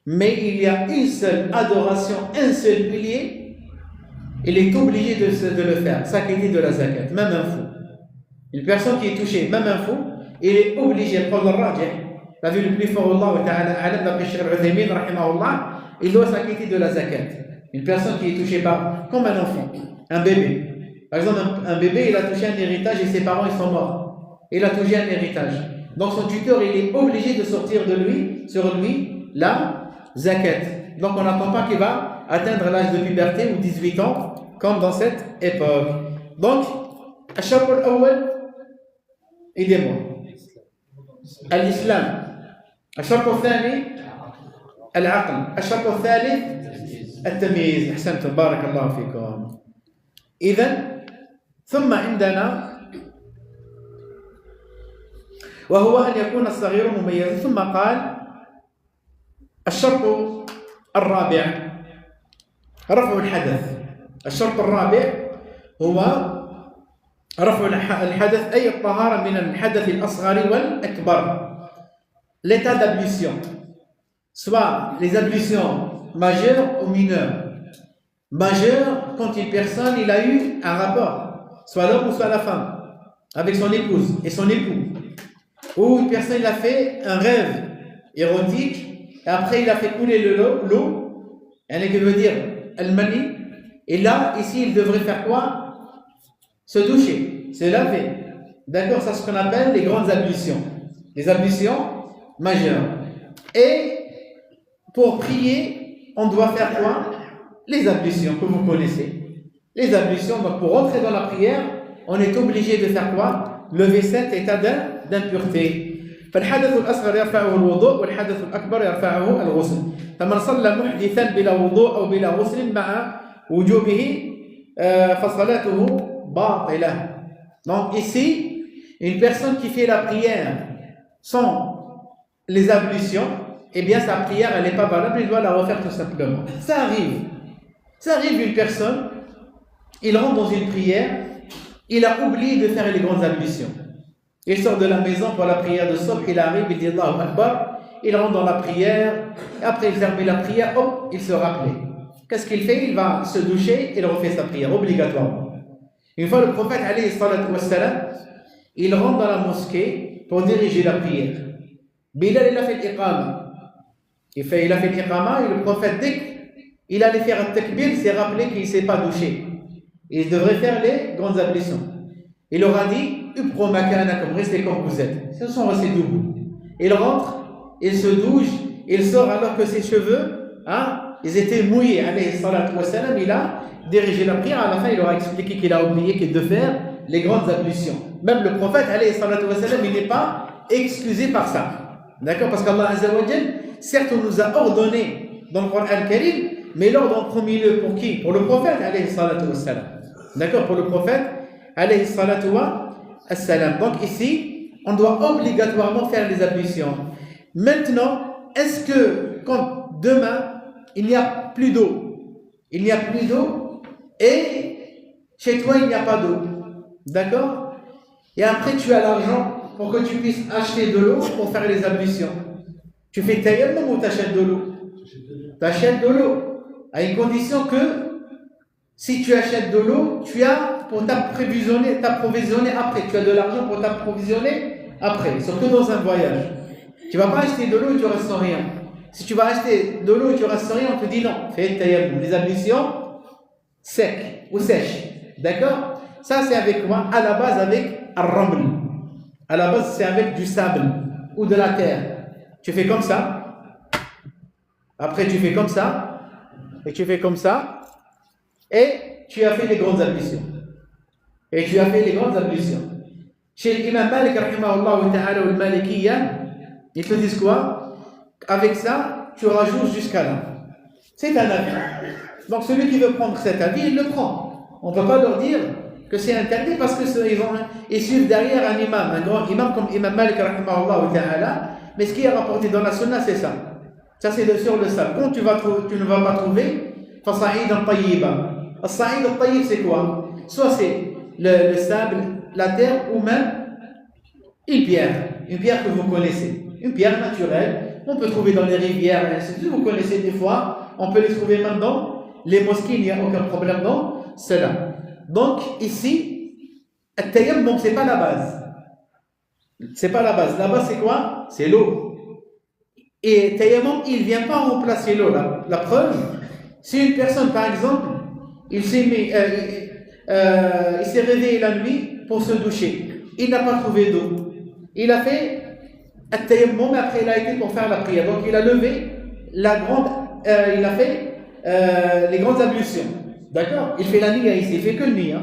Mais il y a une seule adoration, un seul pilier, il est obligé de le faire. Ça qui est de la zakat, même un fou. Une personne qui est touchée, même un fou, il est obligé de prendre le rajih. La vie le plus fort, Allah Ta'ala, d'après Cheikh Al-Uthaymin, rahimahullah, il doit s'acquitter de la zakat. Une personne qui est touchée par, comme un enfant, un bébé. Par exemple, un bébé, il a touché un héritage et ses parents, ils sont morts. Il a touché un héritage. Donc son tuteur, il est obligé de sortir de lui, sur lui, la zakat. Donc on n'attend pas qu'il va atteindre l'âge de puberté ou 18 ans, comme dans cette époque. Donc, الشرط الأول aidez-moi الإسلام الشرط الثاني العقل الشرط الثالث التمييز أحسنتم بارك الله فيكم إذن ثم عندنا وهو أن يكون الصغير مميزا ثم قال الشرط الرابع رفع الحدث الشرط الرابع هو رفع الحدث أي الطهارة من الحدث الأصغر والأكبر l'état d'ablution soit les ablutions majeures ou mineures majeures quand une personne il a eu un rapport soit l'homme ou soit la femme avec son épouse et son époux ou une personne il a fait un rêve érotique et après il a fait couler l'eau elle qui veut dire al-mani et là ici il devrait faire quoi? Se doucher, se laver. D'accord, ça c'est ce qu'on appelle les grandes ablutions. Les ablutions majeures. Et pour prier, on doit faire quoi? Les ablutions que vous connaissez. Les ablutions, donc pour rentrer dans la prière, on est obligé de faire quoi? Lever cet état d'impureté. فالحدث الأصغر يرفعه الوضوء والحدث الأكبر يرفعه الغسل. فمن صلى محدثا بلا وضوء أو بلا غسل مع وجوبه فصلاته باطلة. Donc ici, une personne qui fait la prière sans les ablutions, eh bien sa prière elle n'est pas valable, il doit la refaire tout simplement. Ça arrive une personne, il rentre dans une prière, il a oublié de faire les grandes ablutions. Il sort de la maison pour la prière de Subh, il arrive, il dit Allahu Akbar, il rentre dans la prière, et après il termine la prière, hop, il se rappelait. Qu'est-ce qu'il fait? Il va se doucher et il refait sa prière, obligatoirement. Une fois le prophète, alayhi salatu wassalam, il rentre dans la mosquée pour diriger la prière. Bilal, il a fait l'iqama. Il a fait l'iqama et le prophète, dès qu'il allait faire un takbir, il s'est rappelé qu'il ne s'est pas douché. Il devrait faire les grandes ablutions. Il leur a dit, comme restez comme vous êtes. Ils sont restés debout. Il rentre, il se douche, il sort alors que ses cheveux, ils étaient mouillés. Alayhi salatu wassalam, il a dirigé la prière. À la fin, il leur a expliqué qu'il a oublié qu'il devait faire les grandes ablutions. Même le prophète, alayhi salatu wassalam, il n'est pas excusé par ça. D'accord? Parce qu'Allah Azza wa Jal, certes, on nous a ordonné dans le Coran al-Karim, mais l'ordre en premier lieu pour qui? Pour le prophète, alayhi salatu wassalam. D'accord? Pour le prophète, alayhi salatu wassalam. Donc ici, on doit obligatoirement faire les ablutions. Maintenant, est-ce que quand demain, il n'y a plus d'eau, et chez toi, il n'y a pas d'eau, d'accord? Et après, tu as l'argent pour que tu puisses acheter de l'eau pour faire les ablutions. Tu fais tayammum ou tu achètes de l'eau? Tu achètes de l'eau, à une condition que si tu achètes de l'eau, tu as pour t'approvisionner après. Tu as de l'argent pour t'approvisionner après, surtout dans un voyage. Tu ne vas pas acheter de l'eau et tu restes sans rien. Si tu vas acheter de l'eau et tu restes sans rien, on te dit non, fais tayammum. Les ablutions secs ou sèches. D'accord? Ça, c'est avec quoi? À la base, avec ar-raml. À la base, c'est avec du sable ou de la terre. Tu fais comme ça. Après, tu fais comme ça. Et tu fais comme ça. et tu as fait les grandes ablutions. Et tu as fait les grandes ablutions. Chez l'imam Malik, rahimahullah ta'ala, ou le Malikiyya, ils te disent quoi? Avec ça, tu rajoutes jusqu'à là. C'est un avis. Donc celui qui veut prendre cet avis, il le prend. On ne peut pas leur dire que c'est interdit parce qu'ils suivent derrière un imam, un grand imam comme Imam Malik, rahimahullah ta'ala. Mais ce qui est rapporté dans la sunna, c'est ça. Ça, c'est sur le sable. Quand tu ne vas pas trouver, fasa'id al-tayyiba. Al-sa'id al-tayyib, c'est quoi? Soit c'est le sable, la terre, ou même une pierre que vous connaissez, une pierre naturelle. On peut trouver dans les rivières, vous connaissez des fois, on peut les trouver même dans les mosquées, il n'y a aucun problème dans cela. Donc ici, al-tayammum, c'est pas la base. C'est pas la base. La base, c'est quoi? C'est l'eau. Et tayammum, il ne vient pas remplacer l'eau. La preuve, si une personne, par exemple, il s'est réveillé la nuit pour se doucher, il n'a pas trouvé d'eau. Il a fait at-tayammum, après il a été pour faire la prière. Donc il a levé il a fait les grandes ablutions. D'accord? Il fait la niya ici, il fait que le niya.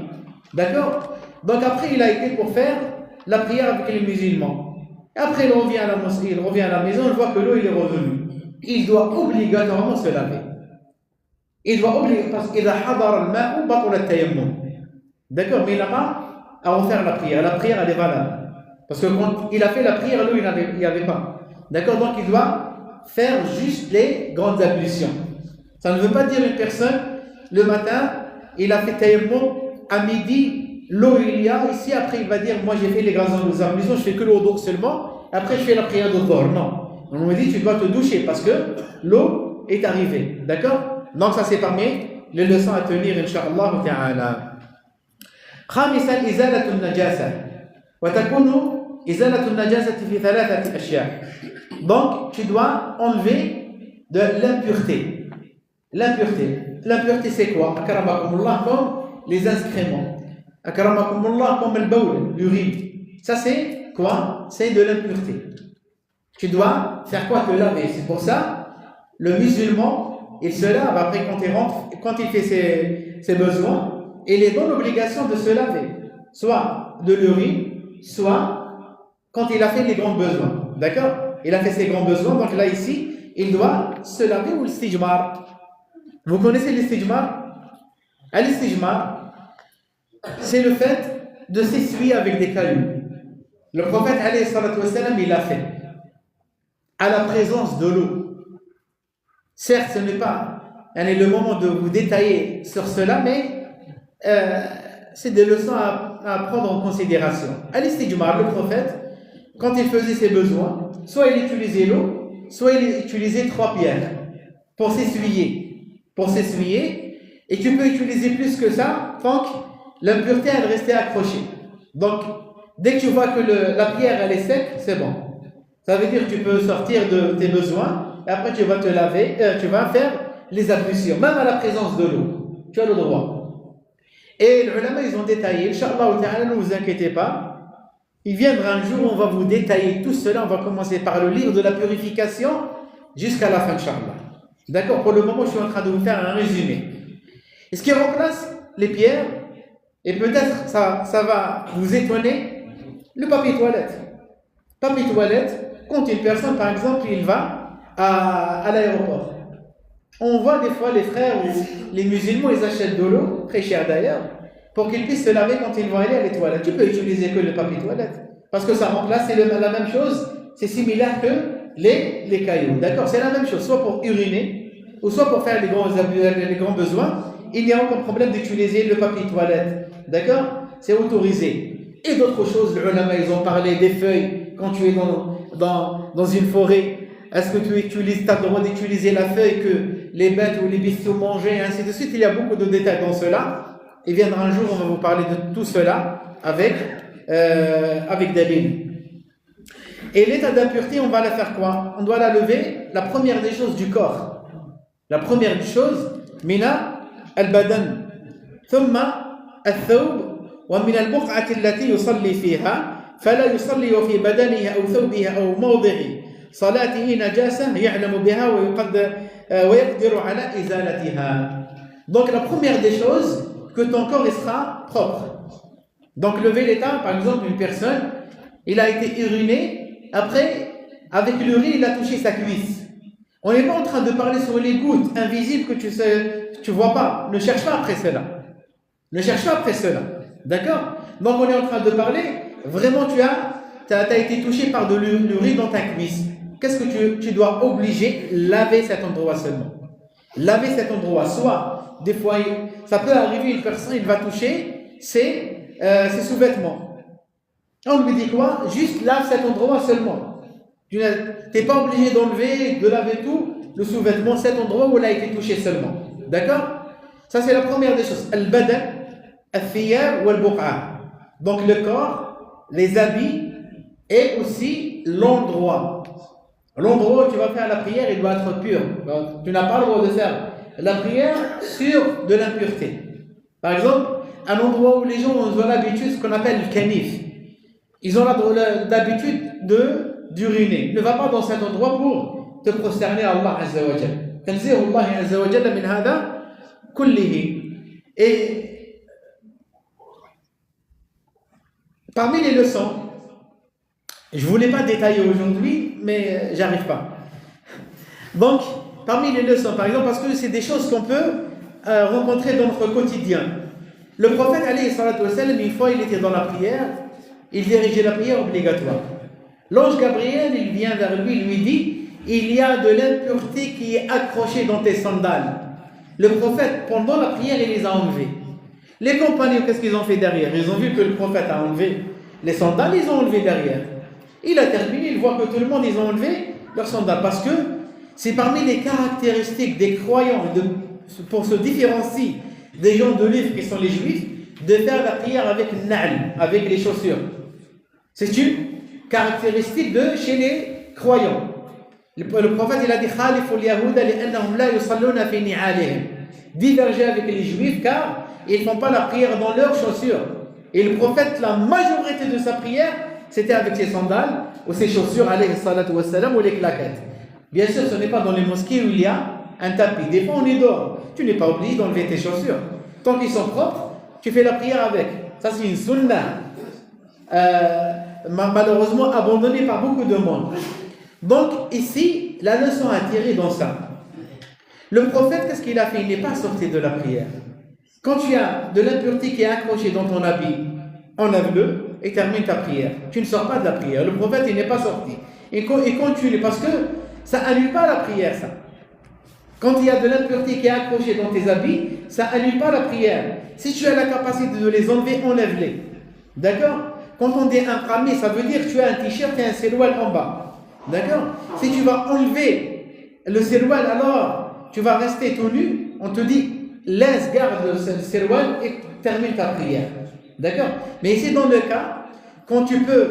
D'accord? Donc après il a été pour faire la prière avec les musulmans. Après il revient à la mosquée, il revient à la maison, il voit que l'eau il est revenue. Il doit obligatoirement se laver. Il doit obliger, parce qu'il a hadar al-ma'u batul at-tayammum. D'accord? Mais il n'a pas à refaire la prière. La prière elle est valable. Parce que quand il a fait la prière, l'eau il n'y avait pas. D'accord? Donc il doit faire juste les grandes ablutions. Ça ne veut pas dire une personne, le matin, il a fait tayammum, à midi, l'eau il y a, ici après il va dire, moi j'ai fait les grandes ablutions, je fais que l'eau d'eau seulement, après je fais la prière de Dhuhr. Non. On me dit, tu dois te doucher parce que l'eau est arrivée. D'accord? Donc ça c'est parmi les leçons à tenir, Inch'Allah ta'ala. خامسا إزالة النجاسة وتكون إزالة النجاسة في ثلاثة أشياء. Donc tu dois enlever de l'impureté. L'impureté c'est quoi? Akramakumullah, comme les excréments. Akramakumullah, comme le bawl, l'urine. Ça c'est quoi? C'est de l'impureté. Tu dois faire quoi? Te laver. C'est pour ça le musulman il se lave après quand il rentre, quand il fait ses besoins. Il est dans l'obligation de se laver, soit de l'urine, soit quand il a fait les grands besoins. D'accord? Il a fait ses grands besoins, donc là ici, il doit se laver ou l'istijmar. Vous connaissez l'istijmar? L'istijmar, c'est le fait de s'essuyer avec des cailloux. Le prophète, alayhi salatu wassalam, il l'a fait à la présence de l'eau. Certes, ce n'est pas le moment de vous détailler sur cela, mais c'est des leçons à prendre en considération. À l'istijmar, le prophète, quand il faisait ses besoins, soit il utilisait l'eau, soit il utilisait 3 pierres pour s'essuyer. Et tu peux utiliser plus que ça tant que l'impureté elle restait accrochée. Donc, dès que tu vois que la pierre elle est sec, c'est bon. Ça veut dire que tu peux sortir de tes besoins et après tu vas te laver, tu vas faire les ablutions, même à la présence de l'eau. Tu as le droit. Et les ulama, ils ont détaillé, Inch'Allah ta'ala, ne vous inquiétez pas, il viendra un jour où on va vous détailler tout cela, on va commencer par le livre de la purification jusqu'à la fin, Inch'Allah. D'accord? Pour le moment, je suis en train de vous faire un résumé. Et ce qui remplace les pierres, et peut-être ça va vous étonner, le papier toilette. Papier toilette, quand une personne, par exemple, il va à l'aéroport. On voit des fois les frères ou les musulmans, ils achètent de l'eau, très chère d'ailleurs, pour qu'ils puissent se laver quand ils vont aller à les toilettes. Tu peux utiliser que le papier toilette, parce que ça remplace, c'est la même chose, c'est similaire que les cailloux. D'accord? C'est la même chose, soit pour uriner, ou soit pour faire les grands besoins. Il n'y a aucun problème d'utiliser le papier toilette. D'accord? C'est autorisé. Et d'autres choses, les ulama, ils ont parlé des feuilles, quand tu es dans une forêt. Est-ce que tu as le droit d'utiliser la feuille que les bêtes ou les bestiaux mangeaient, et ainsi de suite? Il y a beaucoup de détails dans cela. Il viendra un jour, on va vous parler de tout cela avec dalil. Et l'état d'impureté, on va la faire quoi? On doit la lever, la première des choses du corps. La première des choses, mina al-badan, thumma al-thawb, wa min al-buq'ati allati yusalli fiha, fala yusalli fi badanihi aw thawbihi aw mawdihi صلاته نجاسة يعلم بها ويقدر على إزالتها. Donc la première des choses, que ton corps il sera propre. Donc lever l'état, par exemple, une personne, il a été uriné, après, avec l'urine, il a touché sa cuisse. On n'est pas en train de parler sur les gouttes invisibles que tu vois pas. Ne cherche pas après cela. Ne cherche pas après cela. D'accord? Donc on est en train de parler, vraiment tu as été touché par de l'urine dans ta cuisse. Qu'est-ce que tu dois obliger? Laver cet endroit seulement. Laver cet endroit. Soit, des fois, ça peut arriver, une personne, il va toucher ses sous-vêtements. On lui dit quoi? Juste lave cet endroit seulement. Tu n'es pas obligé d'enlever, de laver tout, le sous-vêtement, cet endroit où il a été touché seulement. D'accord? Ça, c'est la première des choses. Al-badan, al-thiyab ou al-buqa. Donc, le corps, les habits et aussi l'endroit. L'endroit où tu vas faire la prière, il doit être pur. Donc, tu n'as pas le droit de faire la prière sur de l'impureté. Par exemple, un endroit où les gens ont l'habitude, ce qu'on appelle le kanif. Ils ont l'habitude d'uriner. Ne va pas dans cet endroit pour te prosterner à Allah Azza wa Jal. Tanzih Allah Azza wa Jal min hada kullihi. Et parmi les leçons, je ne voulais pas détailler aujourd'hui, mais j'arrive pas. Donc, parmi les leçons, par exemple, parce que c'est des choses qu'on peut rencontrer dans notre quotidien. Le prophète, alayhi salatu wa sallam, une fois il était dans la prière, il dirigeait la prière obligatoire. L'ange Gabriel, il vient vers lui, il lui dit, il y a de l'impureté qui est accrochée dans tes sandales. Le prophète, pendant la prière, il les a enlevées. Les compagnons, qu'est-ce qu'ils ont fait derrière? Ils ont vu que le prophète a enlevé les sandales, ils ont enlevé derrière. Il a terminé, il voit que tout le monde, ils ont enlevé leurs sandales. Parce que c'est parmi les caractéristiques des croyants, pour se différencier des gens de livre qui sont les juifs, de faire la prière avec na'l, avec les chaussures. C'est une caractéristique de chez les croyants. Le prophète il a dit Khaliful Yahuda li'annahum la yusalluna fi ni'alihim. Divergez avec les juifs car ils ne font pas la prière dans leurs chaussures. Et le prophète, la majorité de sa prière, c'était avec ses sandales ou ses chaussures, alayhi salatu wassalam, ou les claquettes. Bien sûr, ce n'est pas dans les mosquées où il y a un tapis. Des fois, on est dehors. Tu n'es pas obligé d'enlever tes chaussures. Tant qu'ils sont propres, tu fais la prière avec. Ça, c'est une sunnah. Malheureusement abandonnée par beaucoup de monde. Donc, ici, la leçon à tirer dans ça. Le prophète, qu'est-ce qu'il a fait? Il n'est pas sorti de la prière. Quand tu as de l'impureté qui est accrochée dans ton habit, enlève-le et termine ta prière. Tu ne sors pas de la prière. Le prophète, il n'est pas sorti. Et continue, parce que ça annule pas la prière, ça. Quand il y a de l'impureté qui est accrochée dans tes habits, ça annule pas la prière. Si tu as la capacité de les enlever, enlève-les. D'accord? Quand on dit un khamis, ça veut dire que tu as un t-shirt et un seroual en bas. D'accord? Si tu vas enlever le seroual, alors tu vas rester tout nu. On te dit, laisse, garde le seroual et termine ta prière. D'accord? Mais ici, dans le cas, quand tu peux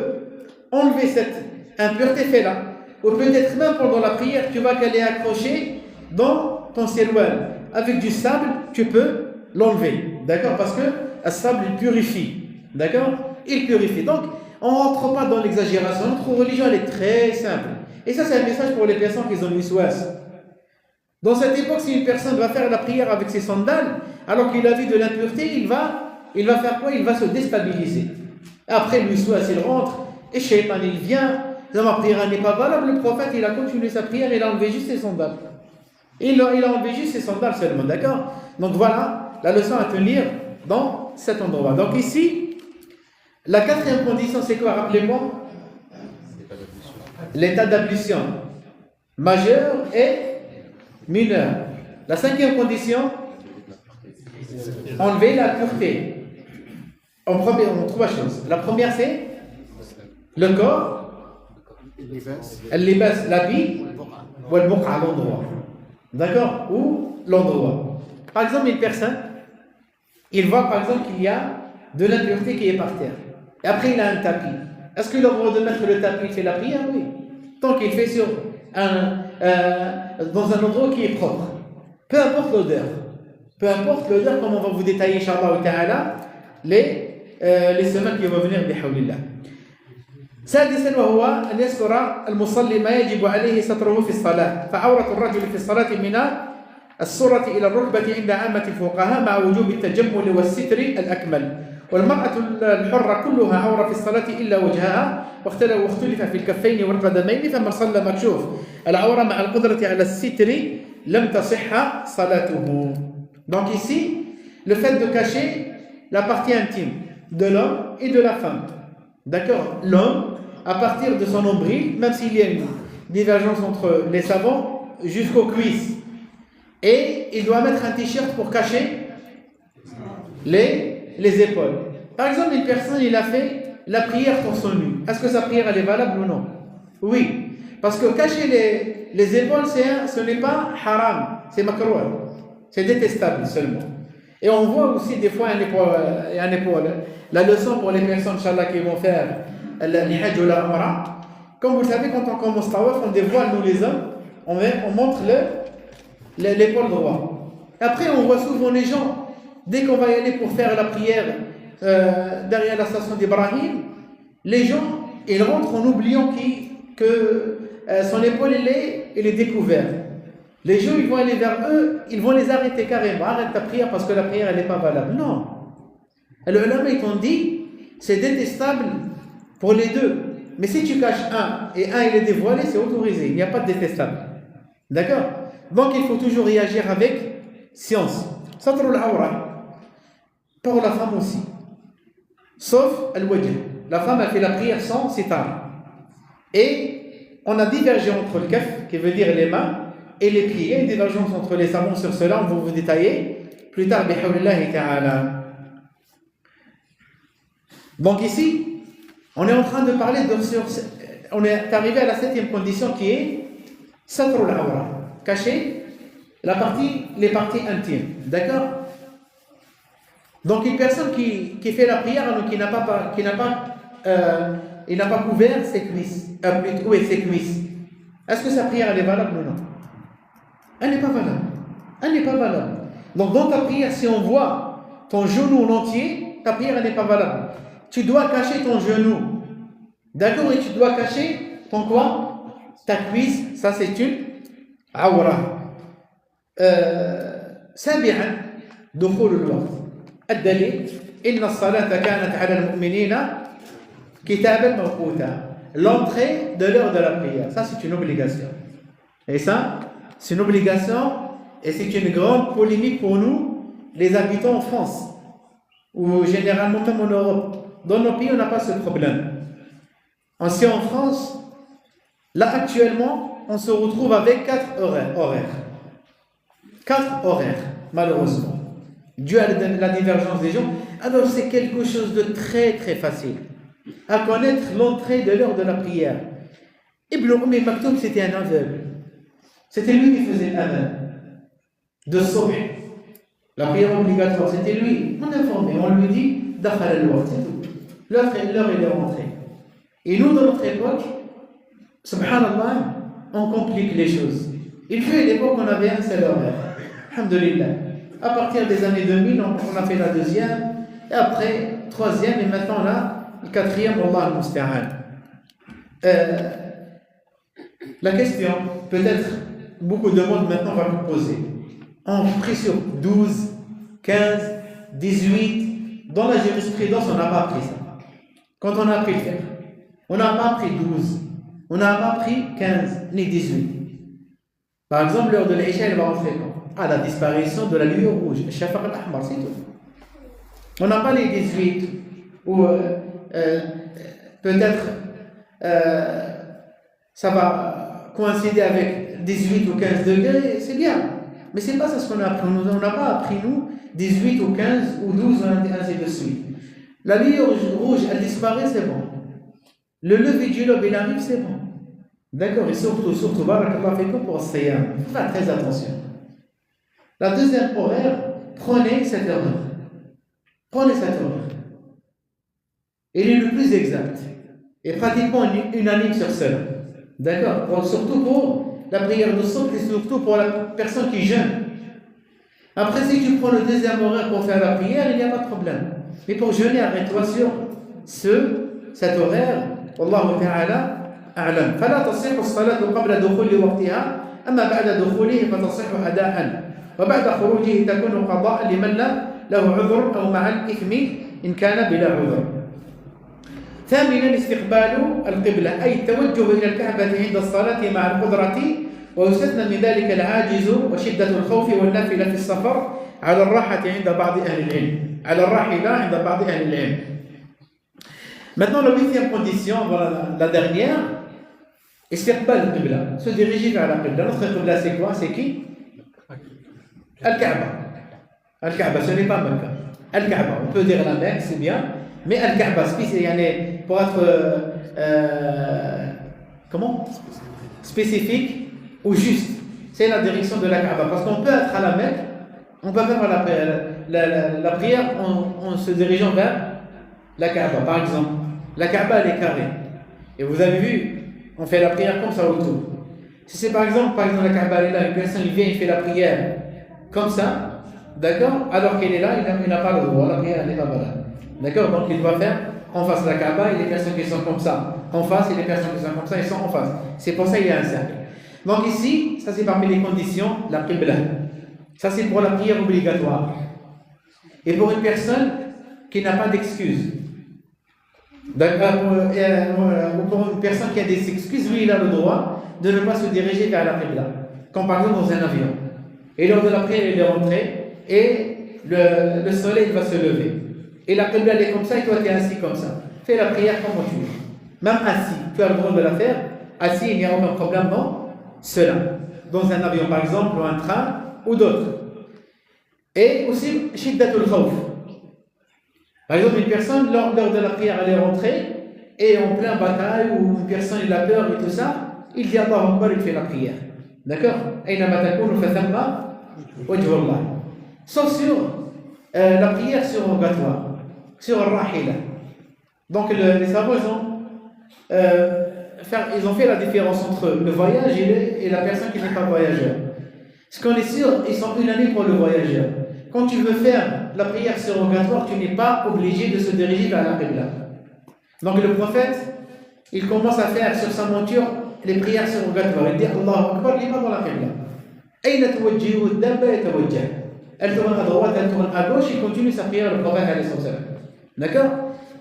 enlever cette impureté, fais-la. Ou peut-être même pendant la prière, tu vois qu'elle est accrochée dans ton seroual. Avec du sable, tu peux l'enlever. D'accord? Parce que le sable, il purifie. D'accord? Il purifie. Donc, on ne rentre pas dans l'exagération. Notre religion, elle est très simple. Et ça, c'est un message pour les personnes qui ont une souhaite. Dans cette époque, si une personne va faire la prière avec ses sandales, alors qu'il a vu de l'impureté, il va faire quoi? Il va se déstabiliser. Après, lui, soit s'il rentre, et Shaitan, il vient, ma prière n'est pas valable. Le prophète, il a continué sa prière, il a enlevé juste ses sandales. Il a enlevé juste ses sandales seulement, d'accord? Donc voilà la leçon à tenir dans cet endroit. Donc ici, la quatrième condition, c'est quoi? Rappelez-moi. L'état d'ablution majeur et mineur. La cinquième condition, enlever la pureté. En trois choses. La première, c'est le corps, l'habit, ou le buqa, l'endroit. D'accord? Ou l'endroit. Par exemple, une personne, il voit par exemple qu'il y a de l'impureté qui est par terre. Et après, il a un tapis. Est-ce qu'il a le droit de mettre le tapis? Il fait la prière? Oui. Tant qu'il fait dans un endroit qui est propre. Peu importe l'odeur. Peu importe l'odeur, comme on va vous détailler, Inch'Allah ta'ala, les semaines qui vont venir, bihawlillah. سادسا وهو أن يستر المصلي ما يجب عليه ستره في الصلاة فعورة الرجل في الصلاة من السرة إلى الركبة عند عامة الفقهاء مع وجوب التجمل والستر الأكمل. والمرأة الحرة كلها عورة في الصلاة إلا وجهها، واختلف في الكفين والقدمين، فمن صلى مكشوف العورة مع القدرة على الستر لم تصح صلاته. Donc ici, le fait de cacher la partie intime de l'homme et de la femme. D'accord? L'homme, à partir de son nombril, même s'il y a une divergence entre les savants, jusqu'aux cuisses. Et il doit mettre un t-shirt pour cacher les épaules. Par exemple, une personne, il a fait la prière torse nu. Est-ce que sa prière elle est valable ou non? Oui. Parce que cacher les épaules, ce n'est pas haram, c'est makrouh. C'est détestable seulement. Et on voit aussi des fois un épaule. La leçon pour les personnes, Inch'Allah, qui vont faire l'hajj ou la umrah. Comme vous le savez, quand on commence tawaf, on dévoile, nous les hommes, on montre l'épaule droite. Après, on voit souvent les gens, dès qu'on va y aller pour faire la prière derrière la station d'Ibrahim, les gens, ils rentrent en oubliant que son épaule, elle est découverte. Les gens, ils vont aller vers eux, ils vont les arrêter carrément. Arrête ta prière parce que la prière, elle n'est pas valable. Non. Les ulama, ils t'ont dit, c'est détestable pour les deux. Mais si tu caches un et un, il est dévoilé, c'est autorisé. Il n'y a pas de détestable. D'accord? Donc, il faut toujours réagir avec science. Satr al-awra, pour la femme aussi. Sauf al-wajh. La femme, elle fait la prière sans sitar. Et on a divergé entre le kaf, qui veut dire les mains, et les pieds. Il y a une divergence entre les savants sur cela, on va vous détailler plus tard, bihawlillahi ta'ala. Donc ici, on est en train de parler on est arrivé à la 7e condition qui est satr al-awra, cacher les parties intimes. D'accord? Donc une personne qui fait la prière, qui n'a pas couvert ses cuisses, ses cuisses. Est-ce que sa prière elle est valable ou non? Elle n'est pas valable. Elle n'est pas valable. Donc dans ta prière, si on voit ton genou en entier, ta prière elle n'est pas valable. Tu dois cacher ton genou. D'accord? Et tu dois cacher ton quoi? Ta cuisse. Ça c'est une awra. سابعا دخول الوقت. الدليل إن الصلاة كانت على المؤمنين كتابا موقوتا. L'entrée de l'heure de la prière. Ça c'est une obligation. Et ça, c'est une obligation et c'est une grande polémique pour nous, les habitants en France, ou généralement même en Europe. Dans nos pays, on n'a pas ce problème. Ainsi en France, là actuellement, on se retrouve avec 4 horaires. 4 horaires, malheureusement. Dû à la divergence des gens. Alors c'est quelque chose de très très facile à connaître l'entrée de l'heure de la prière. Ibn Maktoum, c'était un aveugle. C'était lui qui faisait l'adhan de Subh. La prière obligatoire, c'était lui. On informé, on lui dit Dakhal al-waqt, c'est tout. L'heure elle est rentrée. Et nous, dans notre époque, subhanallah, on complique les choses. Il fut une époque où on avait un seul horaire. Alhamdulillah. À partir des années 2000, on a fait la 2e, et après 3e, et maintenant là, le 4e, Wallah al-Musta'an. La question, peut-être, beaucoup de monde maintenant va nous poser. On prie sur 12, 15, 18. Dans la jurisprudence, on n'a pas appris ça. Quand on a appris le faire, on n'a pas appris 12, on n'a pas appris 15, ni 18. Par exemple, l'heure de l'Isha, elle va rentrer quand? À la disparition de la lumière rouge, le shafaq al-ahmar, c'est tout. On n'a pas les 18, ou peut-être ça va coïncider avec 18 ou 15 degrés, c'est bien. Mais c'est pas ça ce qu'on a appris. On n'a pas appris, nous, 18 ou 15 ou 12, ainsi de suite. La lumière rouge, elle disparaît, c'est bon. Le lever du lobe, il arrive, c'est bon. D'accord? Et surtout, barakallah fikum pour Siyam. Faites très attention. La deuxième horaire, prenez cette heure. Prenez cette heure. Il est le plus exact. Et pratiquement unanime sur cela. D'accord? Surtout pour la prière de Subh et surtout pour la personne qui jeûne. Après, si tu prends le deuxième horaire pour faire la prière, il n'y a pas de problème. Mais pour jeûner, arrête-toi sur cet horaire. Wallahu ta'ala a'lam. فلا تصح الصلاة قبل دخول وقتها أما بعد دخوله فتصح أداءً. وبعد خروجه تكون قضاء لمن له عذر أو مع الإثم إن كان بلا عذر. ثامنا استقبال القبلة، أي التوجه إلى الكعبة عند الصلاة مع القدرة، ويستثنى من ذلك العاجز وشدة الخوف والنافلة في السفر على الراحة عند بعض أهل العلم، على الراحلة عند بعض أهل العلم. Maintenant, la huitième condition, voilà la dernière, istiqbal al-qibla, se diriger vers la qibla. Notre qibla, c'est quoi? C'est qui? Al-Kaaba. Al-Kaaba, ce n'est pas Mecca. Al-Kaaba, on peut dire la Mecque, c'est bien, mais Al-Kaaba, pour être comment? Spécifique ou juste, c'est la direction de la Kaaba. Parce qu'on peut être à la Mecque, on peut faire la prière en se dirigeant vers la Kaaba. Par exemple, la Kaaba elle est carrée. Et vous avez vu, on fait la prière comme ça autour. Si c'est par exemple la Kaaba elle est là, une personne vient, il fait la prière comme ça, d'accord, alors qu'elle est là, il n'a pas le droit, la prière elle n'est pas valable. D'accord, donc il doit faire en face de la Kaaba et les personnes qui sont comme ça en face et les personnes qui sont comme ça, ils sont en face. C'est pour ça qu'il y a un cercle. Donc ici, ça c'est parmi les conditions, la qibla. Ça c'est pour la prière obligatoire. Et pour une personne qui n'a pas d'excuse, ou pour une personne qui a des excuses, lui il a le droit de ne pas se diriger vers la qibla. Comme par exemple dans un avion. Et lors de la prière, il est rentré et le soleil va se lever. Et la qibla elle est comme ça et toi tu es assis comme ça. Fais la prière comme tu veux. Même assis, tu as le droit de la faire. Assis, il n'y a aucun problème dans cela. Dans un avion par exemple, ou un train, ou d'autres. Et aussi, shiddatul khawf. Par exemple, une personne, lors de la prière, elle est rentrée, et en plein bataille, ou une personne il a peur et tout ça, il dit Allahu Akbar, il fait la prière. D'accord? Sauf sur la prière surrogatoire, sur Rahila. Donc, les savants, ils ont fait la différence entre le voyage et la personne qui n'est pas voyageur. Parce qu'on est sûr, ils sont unanimes pour le voyageur. Quand tu veux faire la prière surrogatoire, tu n'es pas obligé de se diriger vers la qibla. Donc le prophète, il commence à faire sur sa monture les prières surrogatoires. Il dit Allahu Akbar, il n'est pas dans la qibla. Elle tourne à droite, elle tourne à gauche, il continue sa prière, le prophète. D'accord?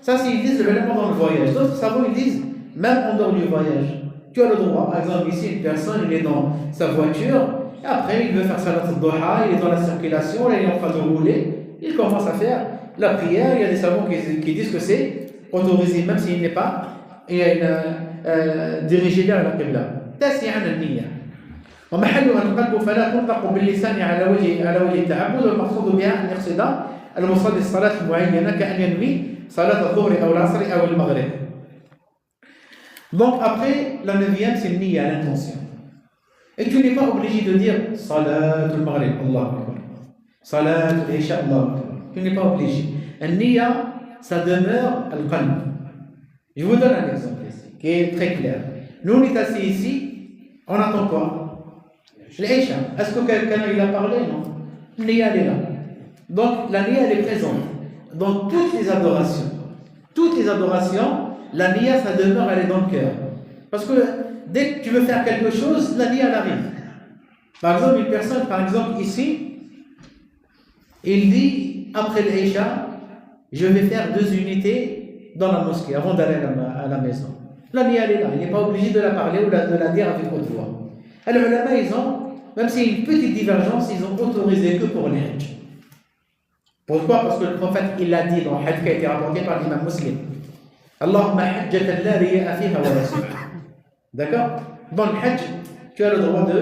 Ça, c'est ils disent vraiment dans le voyage. D'autres savants, ils disent même en dehors du voyage. Tu as le droit. Par exemple, ici, une personne, il est dans sa voiture. Et après, il veut faire salat al-duha, il est dans la circulation, là, il est en train de rouler, il commence à faire la prière. Il y a des savants qui disent que c'est autorisé, même s'il n'est pas dirigé vers la qibla. تاسعاً النية ومحلها القلب فلا تنطق باللسان على وجه التعبد والمقصود بها أن يقصد المصلي الصلاة المعينة كأن ينوي صلاة الظهر أو العصر أو المغرب. Donc après, la neuvième, c'est le niya, l'intention. Et tu n'es pas obligé de dire Salatul Maghrib, Allah Akbar. Salatul Isha, Allah Akbar. Tu n'es pas obligé. Le niya, ça demeure al-qalb. Je vous donne un exemple ici, qui est très clair. Nous, on est assis ici, on attend quoi? L'Isha. Est-ce que quelqu'un il a parlé? Non. Le niya, elle est là. Donc, la niya, elle est présente. Dans toutes les adorations. Toutes les adorations, la niya, ça demeure, elle est dans le cœur. Parce que dès que tu veux faire quelque chose, la niya, elle arrive. Par exemple, une personne, par exemple, ici, il dit, après l'Isha, je vais faire 2 unités dans la mosquée avant d'aller à la maison. La niya, elle est là. Il n'est pas obligé de la parler ou de la dire avec haute voix. Alors, les ulama, ils ont, même s'il y a une petite divergence, ils ont autorisé que pour les hajj. Pourquoi? Parce que le prophète, il l'a dit dans le hadith qui a été rapporté par l'imam Muslim. Allahumma hajjatan la riya'a fiha wa la sum'a. D'accord? Dans le hajj, tu as le droit de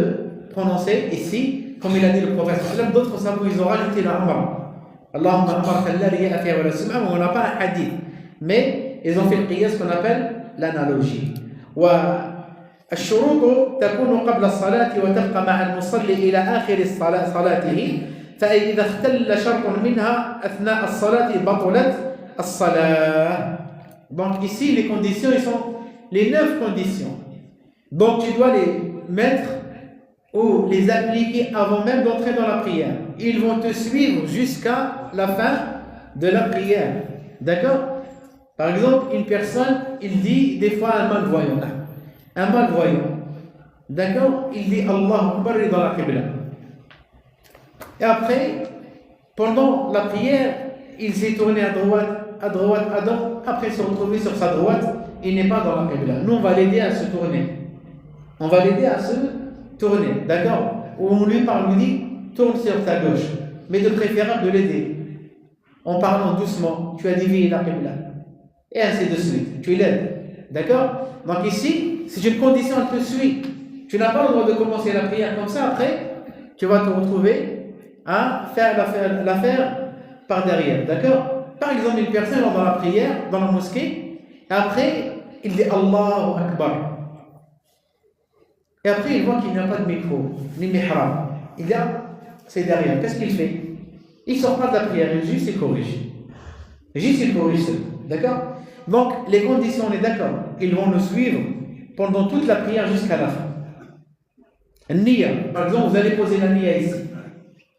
prononcer ici, comme il a dit le prophète. D'autres savants, ils ont rajouté la umrah. Allahumma umratan la riya'a fiha wa la sum'a, mais on n'a pas un hadith. Mais ils ont fait le qiyas qu'on appelle l'analogie. والشروط تكون قبل الصلاة وتبقى مع المصلي إلى آخر صلاته. فإذا اختل شرط منها أثناء الصلاة بطلت الصلاة. Donc ici les conditions, ils sont les 9 conditions. Donc tu dois les mettre ou les appliquer avant même d'entrer dans la prière. Ils vont te suivre jusqu'à la fin de la prière. D'accord? Par exemple, une personne, il dit des fois un malvoyant. Un malvoyant. D'accord? Il dit Allah Akbar dans la qibla. Et après, pendant la prière, il s'est tourné à droite, à droite, à droite. Après se retrouver sur sa droite, il n'est pas dans la Qibla. Nous, on va l'aider à se tourner. On va l'aider à se tourner, d'accord? Ou on lui parle, on lui dit, tourne sur ta gauche. Mais de préférable de l'aider. En parlant doucement, tu as dévié la Qibla. Et ainsi de suite. Tu l'aides. D'accord? Donc ici, c'est une condition, elle te suit. Tu n'as pas le droit de commencer la prière comme ça. Après, tu vas te retrouver à faire l'affaire par derrière. D'accord? Par exemple, une personne va dans la prière, dans la mosquée, et après, il dit Allahu Akbar. Et après, il voit qu'il n'y a pas de micro, ni mihrab. Il dit, c'est derrière. Qu'est-ce qu'il fait? Il ne sort pas de la prière, il juste il corrige. Juste il corrige. D'accord? Donc, les conditions, on est d'accord. Ils vont nous suivre pendant toute la prière jusqu'à la fin. Niya. Par exemple, vous allez poser la niya ici.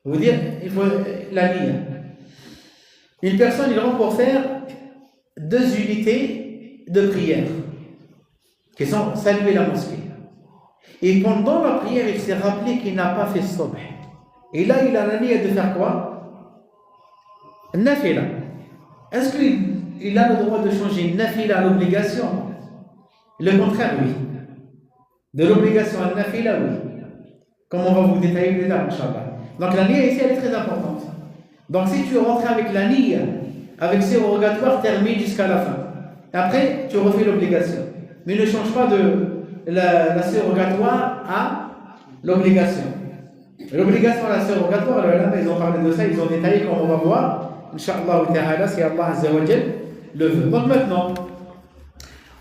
Vous dire, il faut la niya. Une personne, il va pour faire 2 unités de prière qui sont saluer la mosquée. Et pendant la prière, il s'est rappelé qu'il n'a pas fait subh. Et là, il a la niya de faire quoi? Nafila. Est-ce qu'il a le droit de changer nafila à l'obligation? Le contraire, oui. De l'obligation à nafila, oui. Comme on va vous détailler plus tard, Inch'Allah. Donc la niya ici, elle est très importante. Donc si tu rentres avec la niya, avec ses rogatoire, termine jusqu'à la fin. Après, tu refais l'obligation. Mais ne change pas de la surrogatoire à l'obligation. L'obligation à la surrogatoire, ils ont parlé de ça, ils ont détaillé comme on va voir, Inch'Allah ta'ala, si Allah Azza wa Jal le veut. Donc maintenant,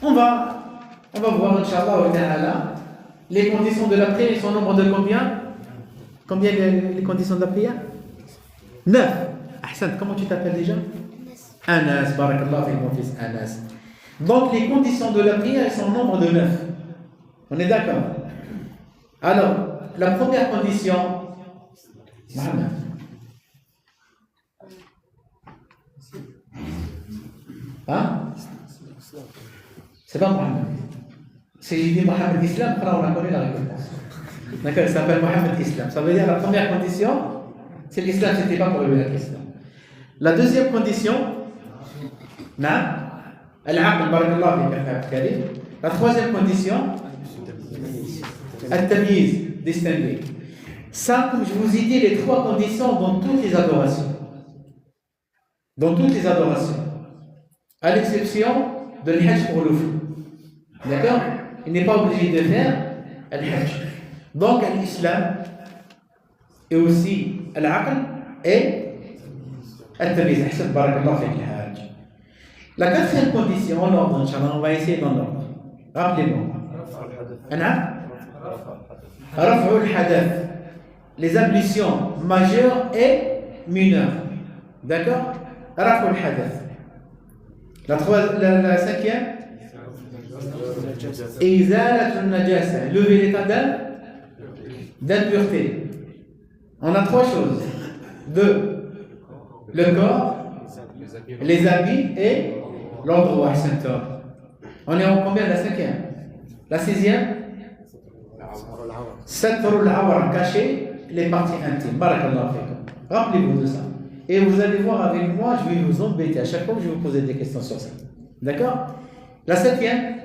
on va voir, Inch'Allah ta'ala, les conditions de la prière, ils sont au nombre de combien? Combien les conditions de la prière? 9. Ahsan, comment tu t'appelles déjà? Anas, barakallah fi mon fils Anas. Donc les conditions de la prière, ils sont au nombre de 9. On est d'accord? Alors, la première condition, Mohamed. Hein? C'est pas Mohamed. Si je dis Mohamed Islam, on a connu la réponse. D'accord, il s'appelle Mohamed Islam. Ça veut dire la première condition, c'est l'islam, c'était pas pour révéler l'islam. La deuxième condition, al-aql, barakallah fi. La troisième condition, al-tamyiz, distinguer. Ça, comme je vous ai dit, les 3 conditions dans toutes les adorations. Dans toutes les adorations. À l'exception de l'hajj pour le fou. D'accord? Il n'est pas obligé de faire al-hajj. Donc l'islam et aussi al-aql et al-tamyiz. Ahsan, barakallah fi al-hajj. La 4e condition, en ordre, Inch'Allah, on va essayer dans l'ordre. Rappelez-moi. Raf'u al-hadath. Les ablutions majeures et mineures. D'accord? Raf'u al-hadath. La 5e, Izalat al-najasa. Lever l'état d'impureté. On a 3 choses. 2. Le corps, les habits et l'endroit. On est en combien? La 5e? La 6e? Satrul awra, cacher les parties intimes. Barakallahu fikum. Rappelez-vous de ça. Et vous allez voir avec moi, je vais vous embêter. À chaque fois que je vais vous poser des questions sur ça. D'accord? La 7e,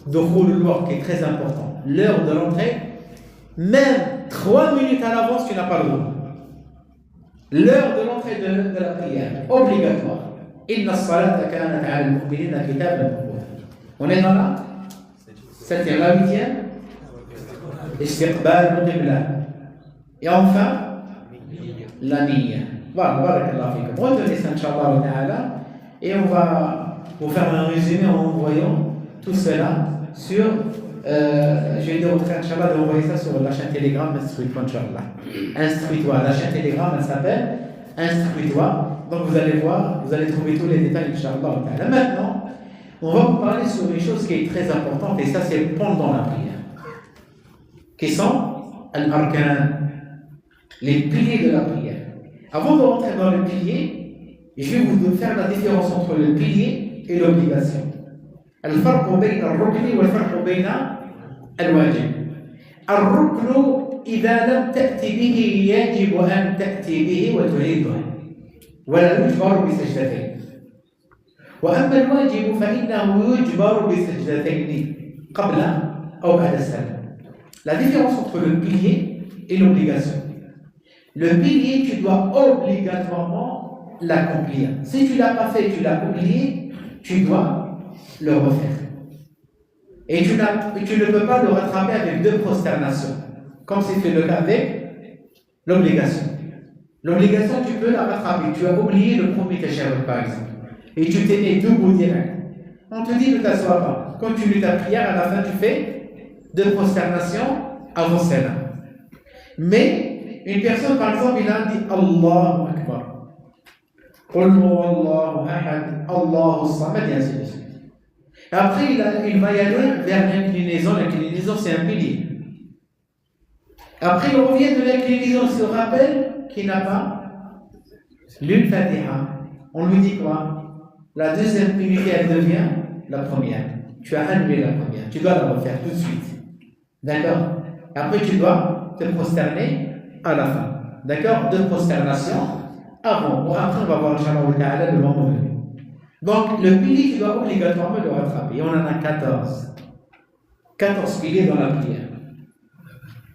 Dukhul al-waqt, qui est très important. L'heure de l'entrée, même 3 minutes à l'avance, tu n'as pas le droit. L'heure de l'entrée de la prière, obligatoire. Inna as-salata kanat 'ala al-mu'minina kitaban mawquta. On est dans la 7e, la 8e, istiqbal al-qibla. Et enfin, la niya. Voilà, barakallahu fikum. Retenez ça, Inch'Allah ta'ala, et on va vous faire un résumé en envoyant tout cela sur. Je vais dire au frère, Inch'Allah, d'envoyer ça sur la chaîne Telegram, Instruis-toi, Inch'Allah. Instruis-toi. La chaîne Telegram, elle s'appelle Instruis-toi. Donc vous allez voir, vous allez trouver tous les détails, Inch'Allah. Maintenant, on va vous parler sur une chose qui est très importante, et ça, c'est pendant la prière. Qui sont al-arkan, les piliers de la prière. Avant de rentrer dans le pilier, je vais vous faire la différence entre le pilier et l'obligation. الفرق بين الركن والفرق بين الواجب. الركن إذا لم تأتي به يجب أن تأتي به وتعيده ولا يجبر بسجدتين. وأما الواجب فإنه يجبر بسجدتين قبل أو بعد السلام. La différence entre le pilier et l'obligation. Le pilier, tu dois obligatoirement l'accomplir. Si tu ne l'as pas fait, tu l'as oublié, tu dois le refaire. Et tu ne peux pas le rattraper avec 2 prosternations, comme c'était le cas avec l'obligation. L'obligation, tu peux la rattraper. Tu as oublié le premier tashahhud, par exemple, et tu t'es mis debout direct. On te dit ne t'assois pas. Quand tu lis ta prière, à la fin, tu fais 2 prosternations avant celle-là. Mais une personne, par exemple, il a dit Allahu Akbar. Qul huwa Allahu ahad, Allahu samad, et ainsi de suite. Après, il va y aller vers l'inclinaison. L'inclinaison, c'est un pilier. Après, il revient de l'inclinaison, il se rappelle qu'il n'a pas lu le Fatiha. On lui dit quoi? La deuxième unité, elle devient la première. Tu as annulé la première. Tu dois la refaire tout de suite. D'accord? Après, tu dois te prosterner à la fin. D'accord? 2 prosternations avant. Bon, après, on va voir Inch'Allah le moment venu. Donc, le pilier, tu dois obligatoirement le rattraper. Et on en a 14. 14 piliers dans la prière.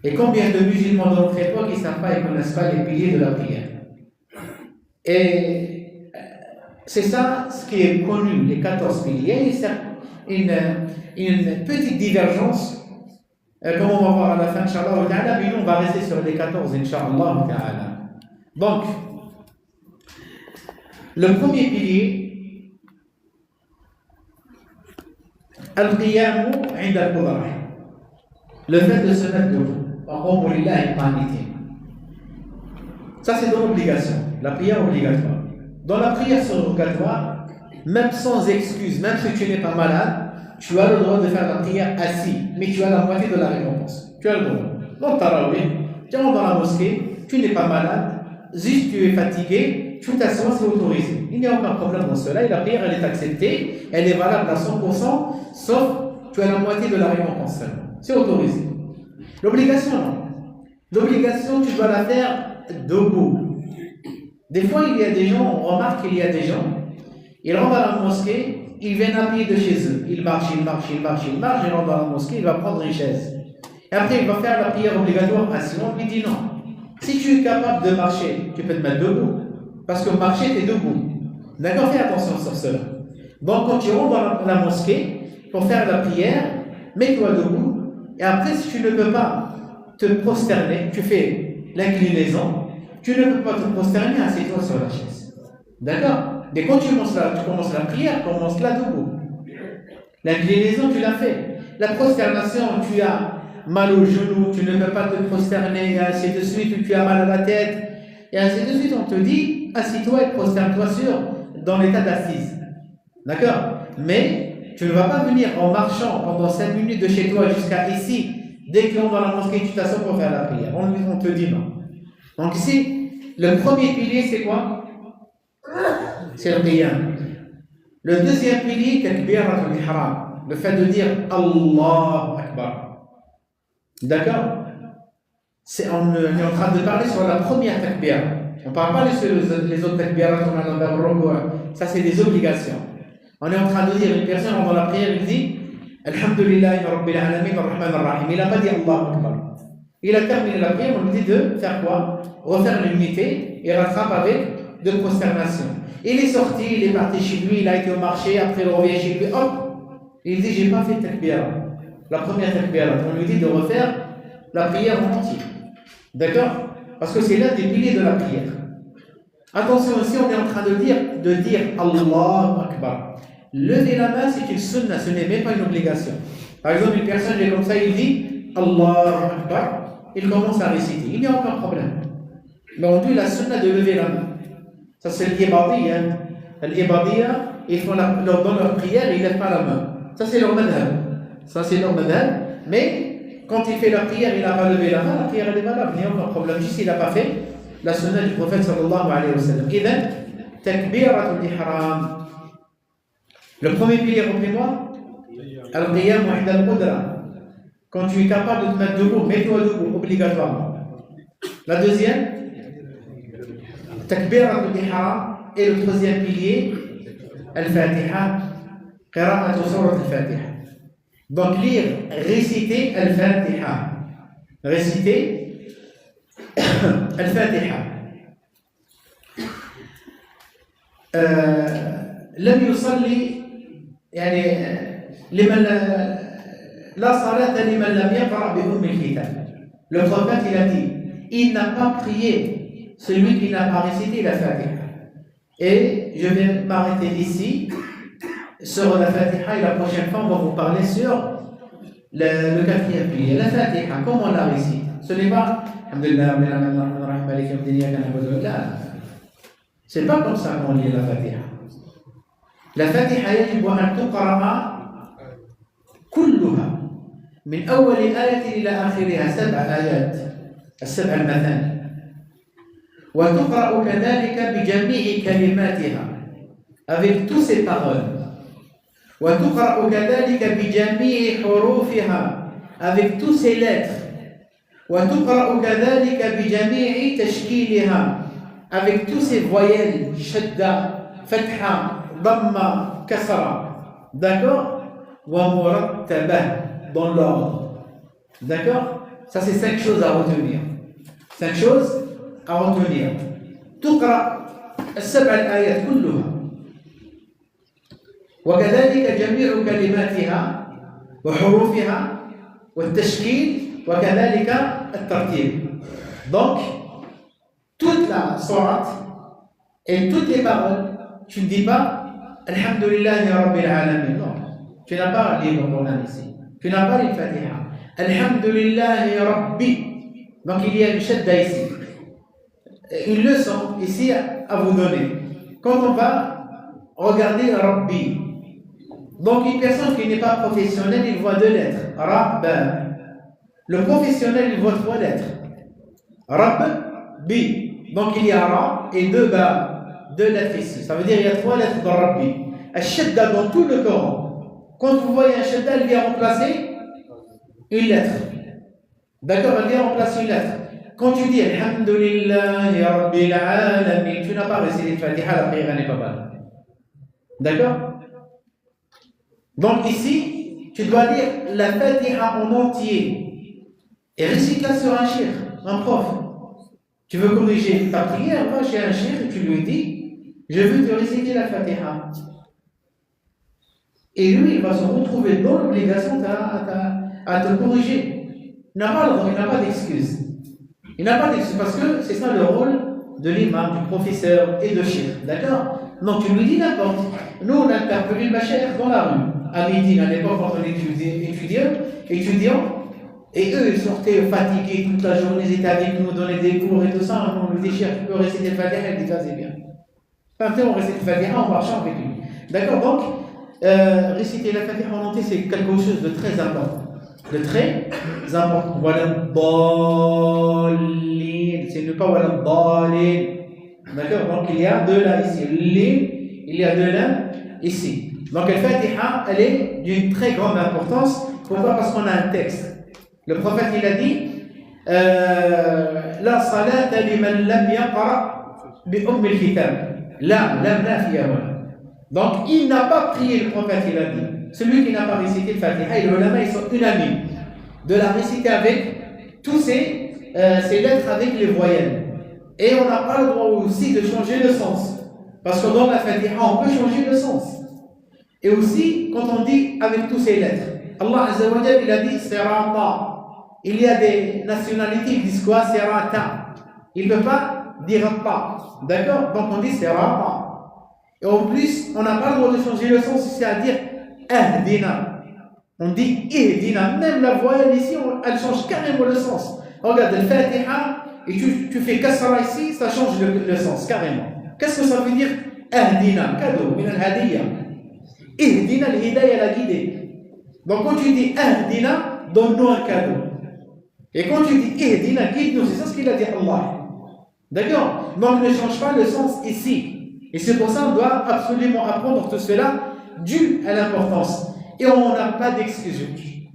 Et combien de musulmans dans notre époque qui ne savent pas et ne connaissent pas les piliers de la prière? Et c'est ça ce qui est connu, les 14 piliers. Et une petite divergence, comme on va voir à la fin, Inch'Allah, mais nous, on va rester sur les 14, Inch'Allah. Donc, le premier pilier, Al-Qiyamu 'inda al-Qudrah, le fait de se mettre debout. Ça, c'est dans l'obligation, la prière obligatoire. Dans la prière surrogatoire, même sans excuse, même si tu n'es pas malade, tu as le droit de faire la prière assis, mais tu as la moitié de la récompense. Tu as le droit. Donc, tu rentres dans la mosquée, tu n'es pas malade, juste tu es fatigué, tu t'assois, c'est autorisé. Il n'y a aucun problème dans cela, et la prière, elle est acceptée, elle est valable à 100%, sauf tu as la moitié de la récompense seulement. C'est autorisé. L'obligation, non. L'obligation, tu dois la faire debout. Des fois, il y a des gens, on remarque qu'il y a des gens, ils rentrent dans la mosquée, ils viennent à pied de chez eux. Ils marchent, ils rentrent dans la mosquée, il va prendre une chaise. Et après, il va faire la prière obligatoire assis. On lui dit non. Si tu es capable de marcher, tu peux te mettre debout. Parce que marcher, tu es debout. D'accord? Fais attention sur cela. Donc, quand tu rentres dans la mosquée, pour faire la prière, mets-toi debout. Et après, si tu ne peux pas te prosterner, tu fais l'inclinaison, tu ne peux pas te prosterner, assieds-toi sur la chaise. D'accord? Mais quand tu commences la prière, commence-la debout. L'inclinaison, tu l'as fait. La prosternation, tu as mal au genou, tu ne peux pas te prosterner, et ainsi de suite, ou tu as mal à la tête, et ainsi de suite. On te dit, assis-toi et prosterne-toi dans l'état d'assise. D'accord? Mais tu ne vas pas venir en marchant pendant 5 minutes de chez toi jusqu'à ici. Dès que tu rentres dans la mosquée, tu t'assois pour faire la prière. On te dit non. Donc ici, le premier pilier, c'est quoi? C'est le qiyam. Le deuxième pilier, takbiratul ihram, le fait de dire Allahu Akbar. D'accord? On est en train de parler sur la première takbira. On ne parle pas sur les autres takbiras, ça c'est des obligations. On est en train de dire, une personne dans la prière, il dit Alhamdulillahi Rabbil Alamin Ar-Rahman Ar-Rahim. Il n'a pas dit Allahu Akbar. Il a terminé la prière, on lui dit de faire quoi? Refaire l'unité et rattrape avec 2 prosternations. Il est sorti, il est parti chez lui, il a été au marché, après il revient chez lui, hop, il dit j'ai pas fait takbira. La première takbira, on lui dit de refaire la prière en entier. D'accord? Parce que c'est l'un des piliers de la prière. Attention aussi, on est en train de dire Allahu Akbar. Lever la main, c'est une sunna, ce n'est même pas une obligation. Par exemple, une personne, elle est comme ça, il dit Allahu Akbar, il commence à réciter. Il n'y a aucun problème. Mais on dit la sunna de lever la main. Ça, c'est l'ibadiyya. L'ibadiyya, ils font dans leur prière, ils ne lèvent pas la main. Ça, c'est leur madhab. Mais quand il fait la prière, il n'a pas levé la main, la prière elle est valable. Il n'y a aucun problème. Juste, il n'a pas fait la sunna du prophète sallallahu alayhi wa sallam. Idhan, takbiratul ihram. Le premier pilier, rappelez-moi, al-qiyam 'inda al-qudra. Quand tu es capable de te mettre debout, mets-toi debout, obligatoirement. La deuxième, takbirat al-ihram. Et le troisième pilier, al-Fatiha, qira'at surat al-Fatiha. Donc lire, réciter al-Fatiha. Réciter al-Fatiha. لم يصلي يعني لمن لا صلاة لمن لم يقرأ بأم الكتاب. Le prophète il a dit, il n'a pas prié celui qui n'a pas récité la Fatiha. Et je vais m'arrêter ici sur la Fatiha et la prochaine fois on va vous parler sur le quatrième pilier, la Fatiha, comment on la récite. Ce n'est pas c'est pas comme ça qu'on lit la Fatiha. La Fatiha يجب أن تقرأ كلها من أول آية إلى آخرها 7 آيات السبع المثاني وتقرأ كذلك بجميع كلماتها avec tous ses paroles وتقرأ كذلك بجميع حروفها avec tous ses lettres وتقرأ كذلك بجميع تشكيلها avec tous ses voyelles شدة فتحة ضمة كسرة d'accord ومرتبة dans l'ordre d'accord ça c'est 5 choses à retenir 5 choses à retenir تقرأ السبع الآيات كلها وكذلك جميع كلماتها وحروفها والتشكيل وكذلك الترتيب donc toute la sourate et toutes les paroles tu ne dis pas Alhamdulillahi Rabbil Alamin non tu n'as pas lu le Coran ici tu n'as pas lu le Fatiha Alhamdulillahi Rabbi donc il y a une shadda ici une leçon ici à vous donner quand on va regarder Rabbi donc une personne qui n'est pas professionnelle il voit 2 lettres Rabb le professionnel il voit 3 lettres Rabbi donc il y a Ra et 2 Ba 2 lettres ici ça veut dire il y a 3 lettres dans Rabbi Al-Shadda dans tout le Coran quand vous voyez un Shadda elle vient remplacer une lettre d'accord elle vient remplacer une lettre quand tu dis Alhamdulillahi Rabbil Alamin tu n'as pas récité le Fatiha la prière n'est pas bonne d'accord donc ici tu dois lire la Fatiha en entier et récite-la sur un cheikh un prof tu veux corriger ta prière va chez un cheikh et tu lui dis je veux te réciter la Fatiha et lui il va se retrouver dans l'obligation à te corriger il n'a pas le droit, il n'a pas d'excuse il n'a pas d'excuse parce que c'est ça le rôle de l'imam, du professeur et de cheikh d'accord donc tu lui dis n'importe nous on a interpellé le machaïkh dans la rue à midi, à l'époque quand on était étudiants, et eux ils sortaient fatigués toute la journée, ils étaient avec nous, donnaient des cours et tout ça, on nous dit cher, tu peux réciter le Fatiha, il dit ça c'est bien. Enfin, on récite le Fatiha en marchant avec lui. D'accord, donc, réciter la Fatiha en entier c'est quelque chose de très important. De très important. Voilà Dallin, c'est ne pas voilà Dallin. D'accord, donc il y a 2 là ici. Il y a 2 là ici. Donc, la Fatiha, elle est d'une très grande importance. Pourquoi? Parce qu'on a un texte. Le prophète, il a dit La salata liman lam yaqra bi umm al-kitab. Lam nafiya. Donc, il n'a pas prié, le prophète, il a dit. Celui qui n'a pas récité le Fatiha, et les ulama, ils sont unanimes de la réciter avec tous ces lettres, avec les voyelles. Et on n'a pas le droit aussi de changer le sens. Parce que dans la Fatiha, on peut changer le sens. Et aussi, quand on dit avec tous ces lettres, Allah Azza wa Jalla, il a dit Sirata. Il y a des nationalités qui disent quoi? Sirata. Il ne peut pas dire pas. D'accord? Donc on dit Sirata. Et en plus, on n'a pas le droit de changer le sens, c'est-à-dire Ahdina. On dit Ihdina. Même la voyelle ici, elle change carrément le sens. Regarde, le Fatiha, et tu fais Kasra ici, ça change le sens carrément. Qu'est-ce que ça veut dire Ahdina? Cadeau, min al-hadiyya. Ihdina, l'hidayah, la guidée. Donc quand tu dis Ahdina, donne-nous un cadeau. Et quand tu dis Ihdina, guide-nous, c'est ça ce qu'il a dit Allah. D'accord? Donc ne change pas le sens ici. Et c'est pour ça qu'on doit absolument apprendre tout cela dû à l'importance. Et on n'a pas d'excuse.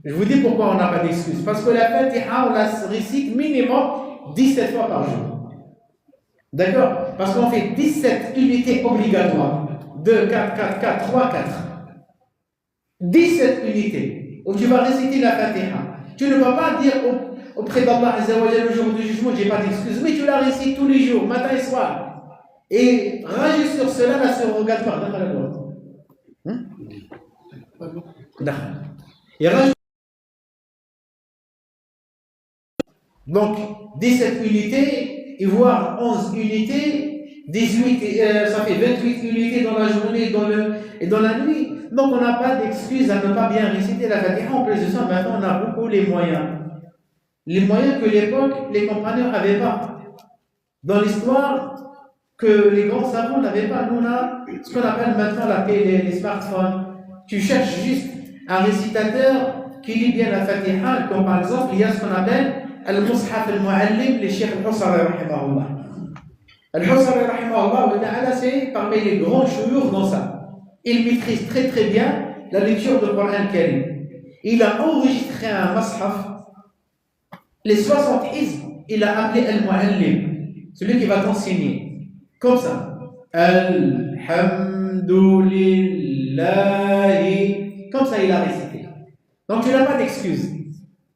Je vous dis pourquoi on n'a pas d'excuse. Parce que la Fatiha, on la récite minimum 17 fois par jour. D'accord? Parce qu'on fait 17 unités obligatoires. 2, 4, 4, 4, 3, 4. 17 unités. Où tu vas réciter la Fatiha. Tu ne vas pas dire auprès d'Allah Azzawajal le jour du jugement, j'ai pas d'excuse. Mais tu la récites tous les jours, matin et soir. Et rajoute sur cela la surrogatoire. Et rajoute. Donc, 17 unités, et voire 11 unités, 18, ça fait 28 unités dans la journée et dans la nuit. Donc, on n'a pas d'excuse à ne pas bien réciter la Fatiha. En plus de ça, maintenant, on a beaucoup les moyens. Les moyens que l'époque, les compagnons n'avaient pas. Dans l'histoire, que les grands savants n'avaient pas. Nous, on a ce qu'on appelle maintenant les smartphones. Tu cherches juste un récitateur qui lit bien la Fatiha, comme par exemple, il y a ce qu'on appelle Al-Mushaf al-Mu'allim, les Cheikh Al-Husari, rahimahullah. Al-Husari, rahimahullah, c'est parmi les grands chouyours dans ça. Il maîtrise très très bien la lecture du Coran Karim. Il a enregistré un Mushaf, les 60 hizb, il a appelé Al-Mu'allim, celui qui va t'enseigner. Comme ça. Alhamdulillahi. Comme ça, il a récité. Donc, tu n'as pas d'excuse.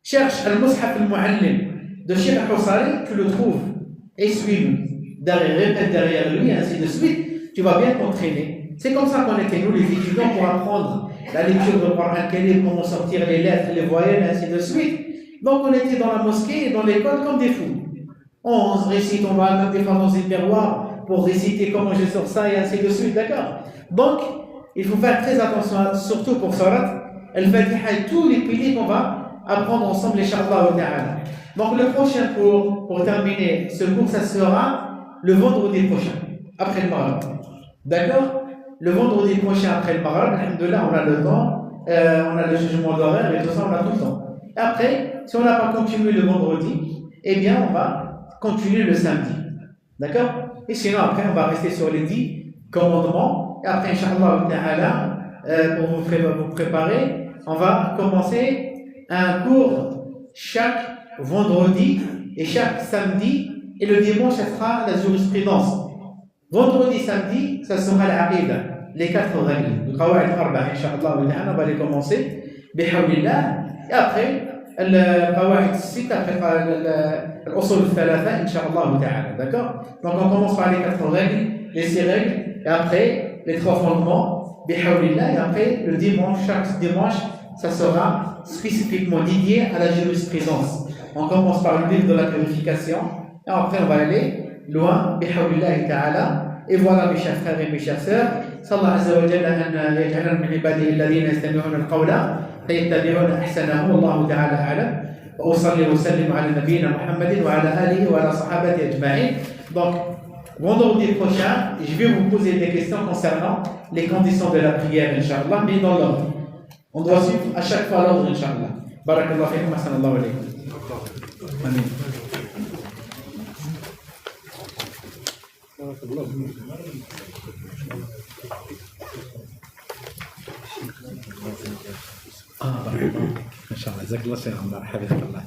Cherche Al-Mushaf al-Mu'allim de Cheikh Al-Husari, tu le trouves. Et suis-le. Répète derrière lui, ainsi de suite. Tu vas bien t'entraîner. C'est comme ça qu'on était, nous, les étudiants, pour apprendre la lecture de Coran Karim, comment sortir les lettres, les voyelles, ainsi de suite. Donc, on était dans la mosquée et dans l'école comme des fous. On récite, on va même des fois dans une miroir pour réciter comment je sors ça et ainsi de suite, d'accord? Donc, il faut faire très attention, surtout pour Surat Al-Fatiha et tous les piliers qu'on va apprendre ensemble, Inch'Allah ta'ala. Donc, le prochain cours, pour terminer ce cours, ça sera le vendredi prochain, après le Maghrib. D'accord? Le vendredi prochain, après le Maghrib, alhamdoulilah, on a le temps, on a le jugement d'horaire et tout ça, on a tout le temps. Et après, si on n'a pas continué le vendredi, eh bien, on va continuer le samedi. D'accord? Et sinon, après, on va rester sur les 10 commandements. Et après, Inch'Allah ta'ala, pour vous préparer, on va commencer un cours chaque vendredi et chaque samedi. Et le dimanche, ça sera la jurisprudence. Vendredi, samedi, ça sera l'aqida, les 4 règles. Le qawa'id arba, Inch'Allah ta'ala, on va les commencer. Bihawlillah. Et après, القواعد الستة الأصول الثلاثة إن شاء الله تعالى, d'accord? Donc on commence par les 4 règles, les 6 règles, et après les 3 fondements, bihawlillah, et après le dimanche, chaque dimanche, ça sera spécifiquement dédié à la jurisprudence. On commence par le livre de la purification, et après on va aller loin, bihawlillah ta'ala. Et voilà mes chers frères et mes chères sœurs, sallallahu azza wa jalla an yaj'alna min ibadihi alladhina yastami'una al-qawla فيتبعون أحسنه والله تعالى أعلم وأصلي وسلم على نبينا محمد وعلى آله وعلى صحابته أجمعين. Donc, vendredi prochain, je vais vous poser des questions concernant les conditions de la prière, Inch'Allah, mais dans l'ordre. On doit suivre à chaque fois l'ordre, Inch'Allah. Barakallahu fikum, ahsanallahu alaykum. Amin. ما شاء الله جزاك الله خير. مرحبا بك الله.